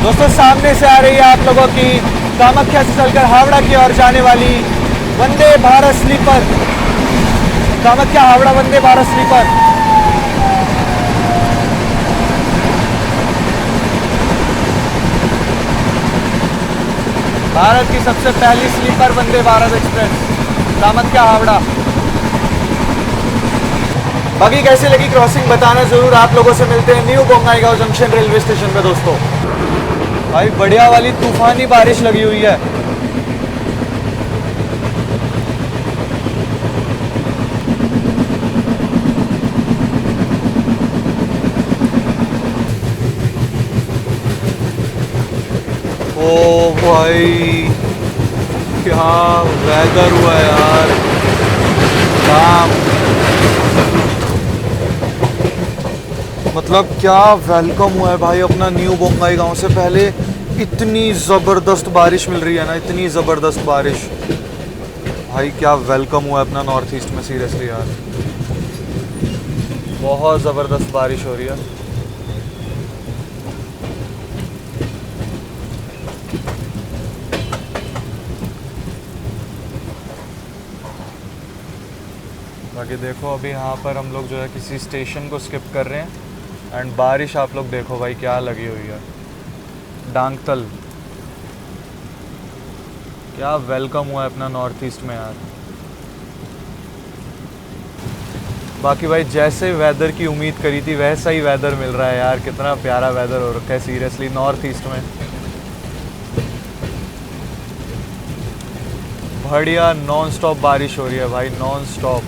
S1: दोस्तों सामने से आ रही है आप लोगों की कामाख्या से चलकर हावड़ा की ओर जाने वाली वंदे भारत स्लीपर, कामाख्या हावड़ा वंदे भारत स्लीपर। भारत की सबसे पहली स्लीपर वंदे भारत एक्सप्रेस कामाख्या हावड़ा। बाकी कैसे लगी क्रॉसिंग बताना जरूर। आप लोगों से मिलते हैं new Bongaigaon junction railway station पे दोस्तों। भाई बढ़िया वाली तूफानी बारिश लगी हुई है। ओ भाई क्या वेदर हुआ है यार, काम मतलब क्या वेलकम हुआ है भाई अपना न्यू बोंगाईगांव से। पहले इतनी ज़बरदस्त बारिश मिल रही है ना, इतनी ज़बरदस्त बारिश भाई, क्या वेलकम हुआ है अपना नॉर्थ ईस्ट में सीरियसली यार। बहुत ज़बरदस्त बारिश हो रही है। बाकी देखो अभी यहाँ पर हम लोग जो है किसी स्टेशन को स्किप कर रहे हैं एंड बारिश आप लोग देखो भाई क्या लगी हुई है। डांगतल, क्या वेलकम हुआ है अपना नॉर्थ ईस्ट में यार। बाकी भाई जैसे वेदर की उम्मीद करी थी वैसा ही वेदर मिल रहा है यार। कितना प्यारा वेदर हो रखा है सीरियसली नॉर्थ ईस्ट में। बढ़िया नॉन स्टॉप बारिश हो रही है भाई, नॉन स्टॉप।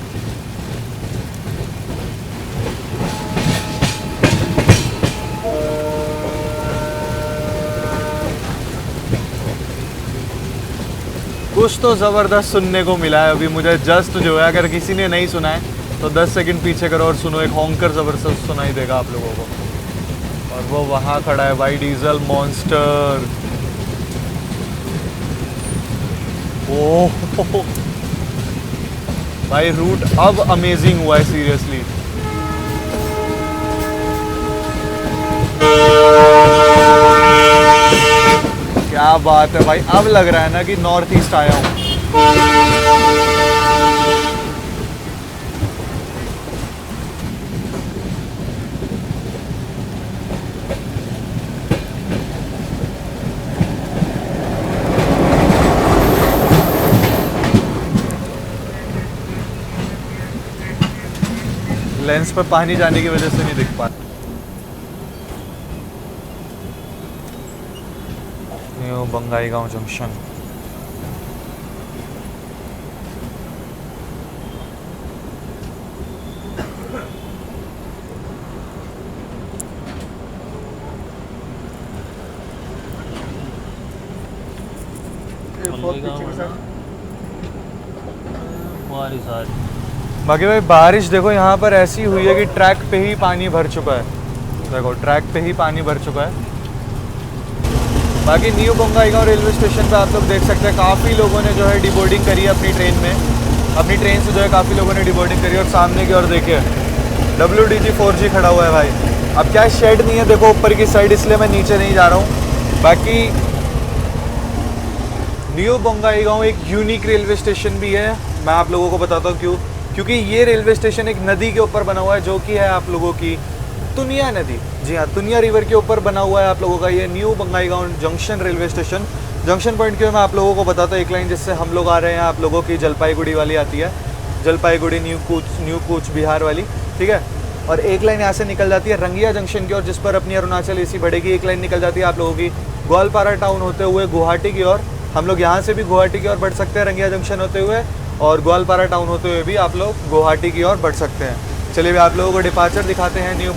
S1: कुछ तो ज़बरदस्त सुनने को मिला है अभी मुझे जस्ट जो है। अगर किसी ने नहीं सुना है तो 10 सेकंड पीछे करो और सुनो। एक हॉन्कर ज़बरदस्त सुनाई देगा आप लोगों को। और वो वहाँ खड़ा है भाई डीजल मॉन्स्टर। ओह भाई रूट अब अमेजिंग हुआ है सीरियसली। क्या बात है भाई, अब लग रहा है ना कि नॉर्थ ईस्ट आया हूँ। लेंस पर पानी जाने की वजह से नहीं दिख पा। New Bongaigaon junction.
S3: फोर्थ पीछे के साथ।
S1: बाकी भाई बारिश देखो यहाँ पर ऐसी हुई है कि ट्रैक पे ही पानी भर चुका है। देखो ट्रैक पे ही पानी भर चुका है। बाकी न्यू बोंगाईगांव रेलवे स्टेशन पे आप लोग देख सकते हैं काफ़ी लोगों ने जो है डिबोर्डिंग करी है अपनी ट्रेन में। अपनी ट्रेन से जो है काफ़ी लोगों ने डिबोर्डिंग करी है। और सामने की ओर देखिए WDG 4G खड़ा हुआ है भाई। अब क्या शेड नहीं है देखो ऊपर की साइड, इसलिए मैं नीचे नहीं जा रहा हूँ। बाकी न्यू बोंगाईगांव एक यूनिक रेलवे स्टेशन भी है। मैं आप लोगों को बताता हूँ क्यों। क्योंकि ये रेलवे स्टेशन एक नदी के ऊपर बना हुआ है जो कि है आप लोगों की तुनिया नदी। जी हाँ, तुनिया रिवर के ऊपर बना हुआ है आप लोगों का ये new Bongaigaon junction railway station. Junction point क्यों मैं आप लोगों को बताता हूँ। एक लाइन जिससे हम लोग आ रहे हैं आप लोगों की जलपाईगुड़ी वाली आती है, जलपाईगुड़ी न्यू कूच बिहार वाली, ठीक है। और एक लाइन यहाँ से निकल जाती है रंगिया जंक्शन की ओर, जिस पर अपनी अरुणाचल AC बढ़ेगी। एक लाइन निकल जाती है आप लोगों की ग्वालपारा टाउन होते हुए गुवाहाटी की ओर। हम लोग यहाँ से भी गुवाहाटी की ओर बढ़ सकते हैं रंगिया जंक्शन होते हुए, और ग्वालपारा टाउन होते हुए भी आप लोग गुवाहाटी की ओर बढ़ सकते हैं। चलिए भी आप लोगों को डिपार्चर दिखाते हैं new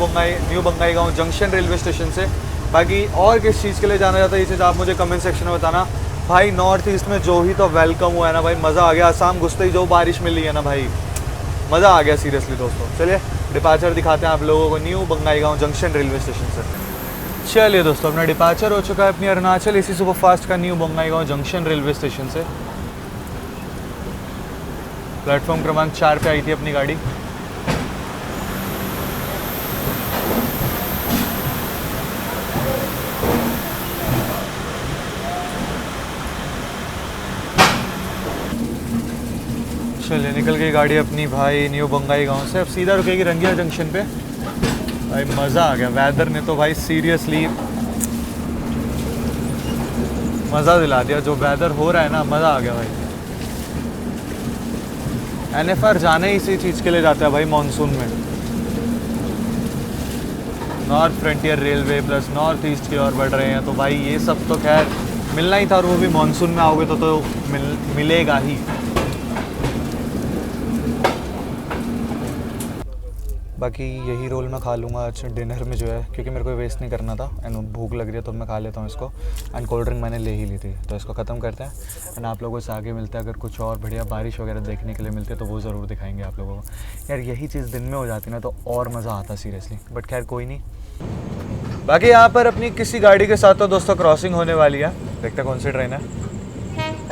S1: Bongaigaon junction railway station से। बाकी और किस चीज़ के लिए जाना जाता है ये चीज़ आप मुझे कमेंट सेक्शन में बताना। भाई नॉर्थ ईस्ट में जो ही तो वेलकम हुआ है ना भाई, मज़ा आ गया। आसाम घुसते ही जो बारिश मिल रही है ना भाई, मज़ा आ गया सीरियसली दोस्तों। चलिए डिपार्चर दिखाते हैं आप लोगों को new Bongaigaon junction railway station से। चलिए दोस्तों अपना डिपार्चर हो चुका है अपनी अरुणाचल AC सुपरफास्ट का new Bongaigaon junction railway station से। प्लेटफॉर्म क्रमांक 4 पे आई थी अपनी गाड़ी। चलिए निकल गई गाड़ी अपनी भाई न्यू बोंगाईगांव से। अब सीधा रुकेगी रंगिया जंक्शन पे। भाई मज़ा आ गया। वेदर ने तो भाई सीरियसली मज़ा दिला दिया। जो वेदर हो रहा है ना, मज़ा आ गया भाई। NFR जाने ही इसी चीज़ के लिए जाता है भाई मॉनसून में। North frontier railway plus north east की ओर बढ़ रहे हैं, तो भाई ये सब तो खैर मिलना ही था। और वो भी मॉनसून में आओगे तो मिलेगा ही। बाकी यही रोल मैं खा लूँगा आज डिनर में जो है, क्योंकि मेरे को वेस्ट नहीं करना था एंड भूख लग रही है तो मैं खा लेता हूँ इसको। एंड कोल्ड ड्रिंक मैंने ले ही ली थी, तो इसको ख़त्म करते हैं। एंड आप लोगों से आगे मिलते हैं। अगर कुछ और बढ़िया बारिश वगैरह देखने के लिए मिलते तो वो ज़रूर दिखाएंगे आप लोगों को। यार यही चीज़ दिन में हो जाती ना तो और मज़ा आता सीरियसली। बट खैर कोई नहीं। बाकी यहाँ पर अपनी किसी गाड़ी के साथ तो दोस्तों क्रॉसिंग होने वाली है। देखते हैं कौन सी ट्रेन है।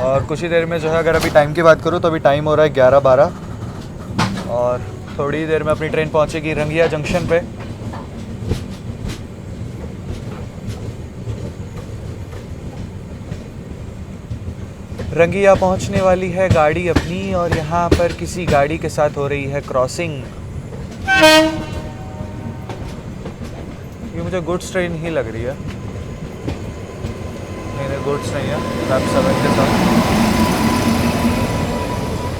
S1: और कुछ ही देर में जो है, अगर अभी टाइम की बात करूँ तो अभी टाइम हो रहा है 11:12 और थोड़ी देर में अपनी ट्रेन पहुंचेगी रंगिया जंक्शन पे। रंगिया पहुंचने वाली है गाड़ी अपनी, और यहाँ पर किसी गाड़ी के साथ हो रही है क्रॉसिंग। ये मुझे गुड्स ट्रेन ही लग रही है। नहीं गुड्स नहीं है, Fab 7 के साथ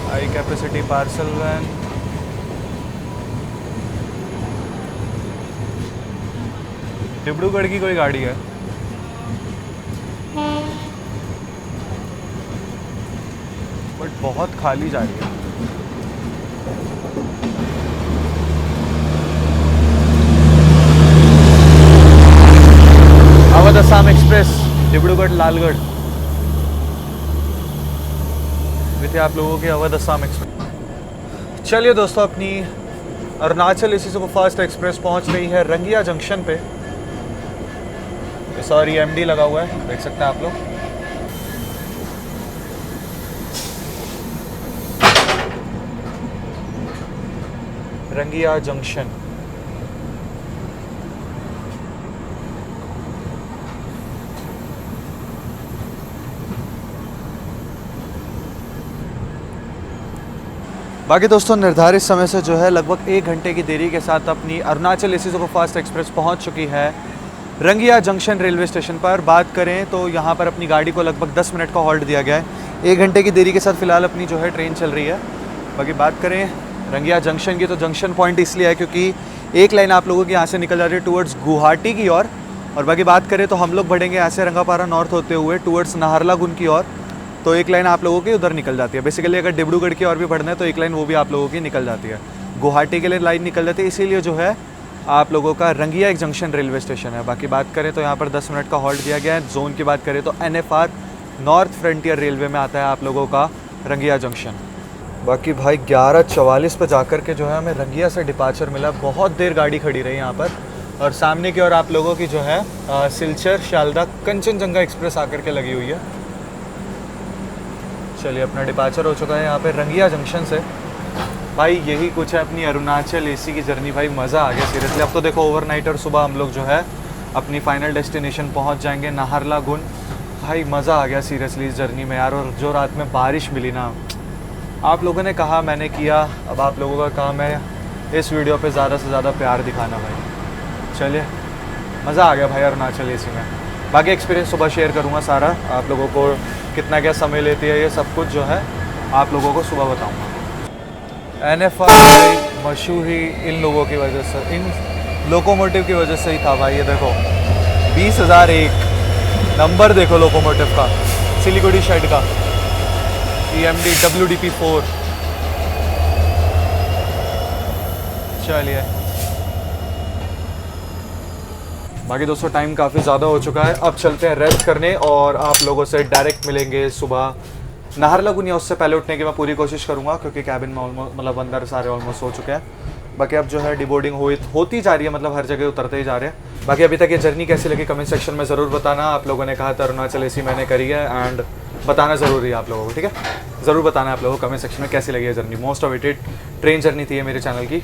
S1: high capacity parcel van. Dibrugarh की कोई गाड़ी है। बट बहुत खाली जा रही है। अवध असम एक्सप्रेस डिब्रूगढ़ लालगढ़ विथ आप लोगों के अवध असम एक्सप्रेस। चलिए दोस्तों अपनी अरुणाचल AC सुपरफास्ट एक्सप्रेस पहुंच रही है रंगिया जंक्शन पे। सॉरी MD लगा हुआ है, देख सकते हैं आप लोग। रंगिया जंक्शन। बाकी दोस्तों निर्धारित समय से जो है लगभग 1 घंटे की देरी के साथ अपनी अरुणाचल AC सुपरफास्ट एक्सप्रेस पहुंच चुकी है रंगिया जंक्शन रेलवे स्टेशन पर। बात करें तो यहाँ पर अपनी गाड़ी को लगभग 10 मिनट का हॉल्ट दिया गया है। 1 घंटे की देरी के साथ फ़िलहाल अपनी जो है ट्रेन चल रही है। बाकी बात करें रंगिया जंक्शन की, तो जंक्शन पॉइंट इसलिए है क्योंकि एक लाइन आप लोगों की यहाँ से निकल जाती है टूवर्ड्स गुवाहाटी की ओर। और बाकी बात करें तो हम लोग बढ़ेंगे ऐसे रंगापारा नॉर्थ होते हुए टूवर्ड्स नाहरलागुन की ओर, तो एक लाइन आप लोगों की उधर निकल जाती है। बेसिकली अगर डिब्रूगढ़ की ओर भी बढ़ना है तो एक लाइन वो भी आप लोगों की निकल जाती है। गुवाहाटी के लिए लाइन निकल जाती है, इसीलिए जो है आप लोगों का रंगिया एक जंक्शन रेलवे स्टेशन है। बाकी बात करें तो यहाँ पर 10 मिनट का हॉल्ट दिया गया है। जोन की बात करें तो NFR नॉर्थ फ्रंटियर रेलवे में आता है आप लोगों का रंगिया जंक्शन। बाकी भाई 11:44 पर जाकर के जो है हमें रंगिया से डिपार्चर मिला। बहुत देर गाड़ी खड़ी रही यहाँ पर, और सामने की ओर आप लोगों की जो है सिलचर शालदा कंचनजंगा एक्सप्रेस आकर के लगी हुई है। चलिए अपना डिपार्चर हो चुका है यहाँ पे रंगिया जंक्शन से। भाई यही कुछ है अपनी अरुणाचल एसी की जर्नी। भाई मज़ा आ गया सीरियसली। अब तो देखो ओवरनाइट और सुबह हम लोग जो है अपनी फाइनल डेस्टिनेशन पहुँच जाएंगे नाहरलागुन। भाई मज़ा आ गया सीरियसली इस जर्नी में यार। और जो रात में बारिश मिली ना, आप लोगों ने कहा, मैंने किया, अब आप लोगों का काम है इस वीडियो पे ज़्यादा से ज़्यादा प्यार दिखाना भाई। चलिए मज़ा आ गया भाई अरुणाचल एसी में। बाकी एक्सपीरियंस सुबह शेयर करूँगा सारा, आप लोगों को कितना क्या समय लेती है ये सब कुछ जो है आप लोगों को सुबह बताऊँगा। NFR मशहूर ही इन लोगों की वजह से, इन लोकोमोटिव की वजह से ही था भाई। ये देखो 20,001 नंबर देखो लोकोमोटिव का, सिलीगुड़ी शेड का, EMD WDP4। चलिए बाकी दोस्तों टाइम काफ़ी ज़्यादा हो चुका है, अब चलते हैं रेस्ट करने और आप लोगों से डायरेक्ट मिलेंगे सुबह नाहरलागुन। या उससे पहले उठने की मैं पूरी कोशिश करूँगा क्योंकि कैबिन में ऑलमोस्ट मतलब अंदर सारे ऑलमोस्ट हो चुके हैं। बाकी अब जो है डिबोर्डिंग होती जा रही है, मतलब हर जगह उतरते ही जा रहे हैं। बाकी अभी तक ये जर्नी कैसी लगी कमेंट सेक्शन में ज़रूर बताना। आप लोगों ने कहा था अरुणाचल एसी मैंने करी है, एंड बताना ज़रूरी है आप लोगों को, ठीक है? ज़रूर बताना आप लोगों को कमेंट सेक्शन में कैसी लगी है journey. Most awaited train journey थी ये मेरे चैनल की,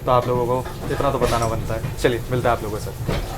S1: तो आप लोगों को इतना तो बताना बनता है। चलिए मिलता है आप लोगों से।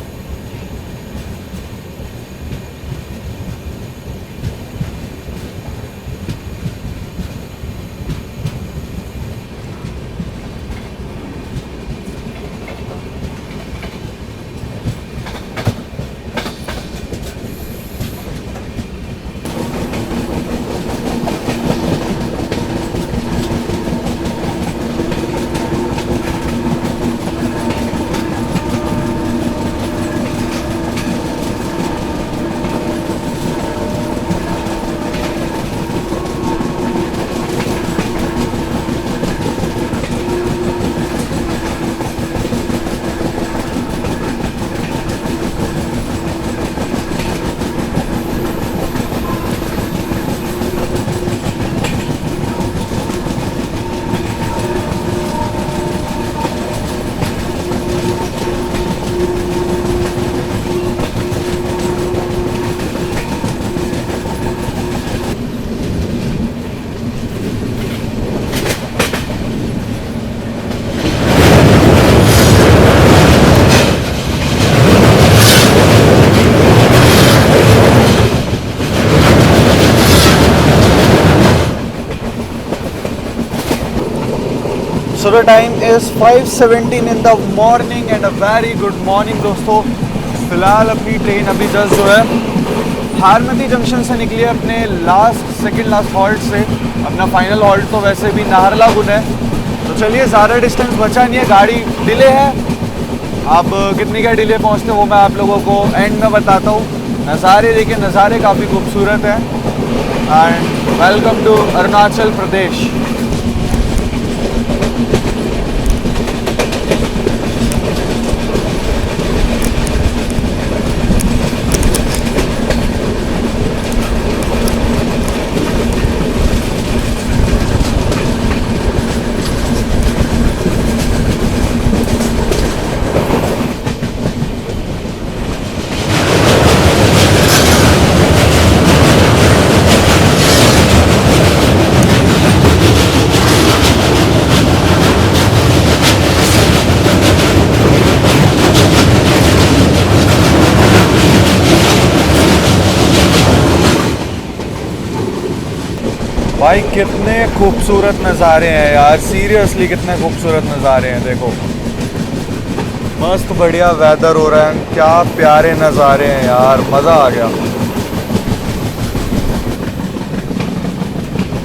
S1: So the time is 5:17 in the morning and a very good morning दोस्तों। फिलहाल अपनी ट्रेन अभी जस्ट जो है हारमती जंक्शन से निकली है अपने सेकंड लास्ट हॉल्ट से। अपना फाइनल हॉल्ट तो वैसे भी नाहरलागुन है, तो चलिए ज़्यादा डिस्टेंस बचा नहीं है, गाड़ी डिले है। अब कितनी का डिले पहुँचते वो मैं आप लोगों को एंड में बताता हूँ। नज़ारे देखिए, नज़ारे काफ़ी खूबसूरत हैं। And welcome to Arunachal Pradesh. भाई कितने खूबसूरत नज़ारे हैं यार, सीरियसली कितने खूबसूरत नज़ारे हैं। देखो मस्त बढ़िया वेदर हो रहा है, क्या प्यारे नज़ारे हैं यार, मज़ा आ गया।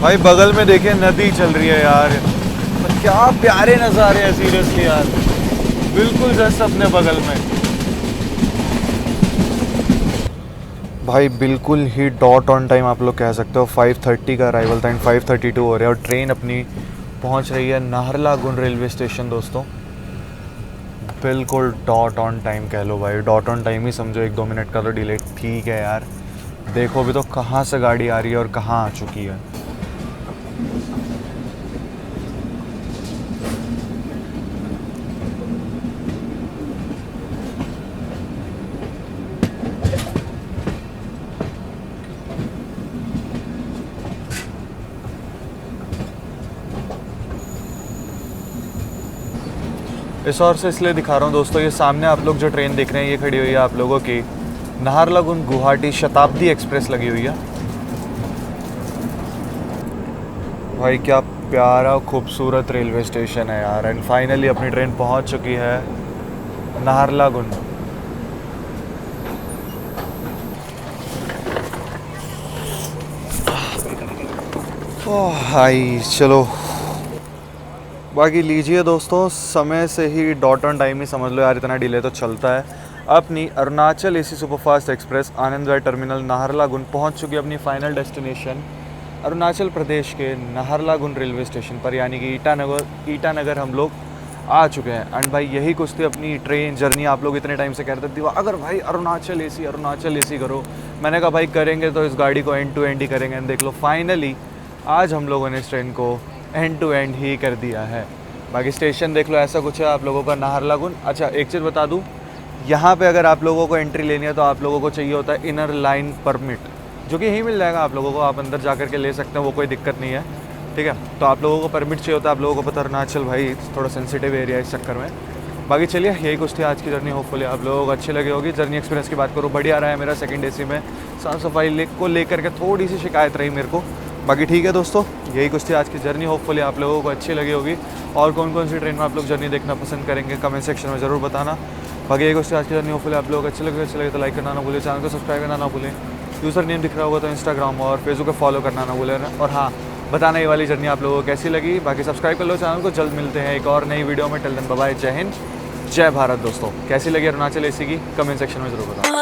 S1: भाई बगल में देखिए नदी चल रही है यार, तो क्या प्यारे नज़ारे हैं सीरियसली यार, बिल्कुल जस्ट अपने बगल में। भाई बिल्कुल ही डॉट ऑन टाइम आप लोग कह सकते हो। 5:30 का अराइवल था एंड 5:32 हो रहा है और ट्रेन अपनी पहुंच रही है नाहरलागुन रेलवे स्टेशन दोस्तों। बिल्कुल डॉट ऑन टाइम कह लो भाई, डॉट ऑन टाइम ही समझो, 1-2 मिनट का तो डिले ठीक है यार, देखो अभी तो कहाँ से गाड़ी आ रही है और कहाँ आ चुकी है। इस और से इसलिए दिखा रहा हूँ दोस्तों, ये सामने आप लोग जो ट्रेन देख रहे हैं ये खड़ी हुई है आप लोगों की नाहरलगुन गुवाहाटी शताब्दी एक्सप्रेस लगी हुई है। भाई क्या प्यारा खूबसूरत रेलवे स्टेशन है यार। एंड फाइनली अपनी ट्रेन पहुंच चुकी है नाहरलगुन। ओह हाय चलो, बाकी लीजिए दोस्तों, समय से ही डॉट ऑन टाइम ही समझ लो यार, इतना डिले तो चलता है। अपनी Arunachal AC superfast express Anand Vihar terminal Naharlagun पहुंच चुकी है अपनी फाइनल डेस्टिनेशन अरुणाचल प्रदेश के नाहरलगुन रेलवे स्टेशन पर, यानी कि ईटानगर हम लोग आ चुके हैं। एंड भाई यही कुछ थी अपनी ट्रेन जर्नी। आप लोग इतने टाइम से कहते थे अगर भाई अरुणाचल एसी करो, मैंने कहा भाई करेंगे तो इस गाड़ी को एंड टू एंड ही करेंगे। एंड देख लो फाइनली आज हम लोगों ने इस ट्रेन को एंड टू एंड ही कर दिया है। बाकी स्टेशन देख लो ऐसा कुछ है आप लोगों का नाहरलगुन। अच्छा एक चीज़ बता दूं, यहाँ पे अगर आप लोगों को एंट्री लेनी है तो आप लोगों को चाहिए होता है इनर लाइन परमिट, जो कि यहीं मिल जाएगा आप लोगों को, आप अंदर जा कर के ले सकते हैं, वो कोई दिक्कत नहीं है, ठीक है। तो आप लोगों को परमिट चाहिए होता है। आप लोगों को पता अरुणाचल भाई थोड़ा सेंसिटिव एरिया है इस चक्कर में। बाकी चलिए यही कुछ थी आज की जर्नी, होपफुली आप लोगों को अच्छी लगी होगी। जर्नी एक्सपीरियंस की बात करूँ बढ़िया रहा है मेरा। सेकंड एसी में साफ़ सफाई को लेकर के थोड़ी सी शिकायत रही मेरे को, बाकी ठीक है दोस्तों। यही कुछ थी आज की जर्नी, होपफुली आप लोगों को अच्छी लगी होगी। और कौन कौन सी ट्रेन में आप लोग जर्नी देखना पसंद करेंगे कमेंट सेक्शन में ज़रूर बताना। बाकी यही कुछ थी आज की जर्नी, होपफुली आप लोगों को अच्छी लगे तो लाइक करना ना भूलें, चैनल को सब्सक्राइब करना ना भूलें, यूज़र नेम दिख रहा होगा तो इंस्टाग्राम और फेसबुक पे फॉलो करना ना भूलें। और हाँ, बताना ये वाली जर्नी आप लोगों को कैसी लगी। बाकी सब्सक्राइब कर लो चैनल को। जल्द मिलते हैं एक और नई वीडियो में। टिल देन बाय बाय, जय हिंद जय भारत। दोस्तों कैसी लगी अरुणाचल एसी की कमेंट सेक्शन में ज़रूर बताना।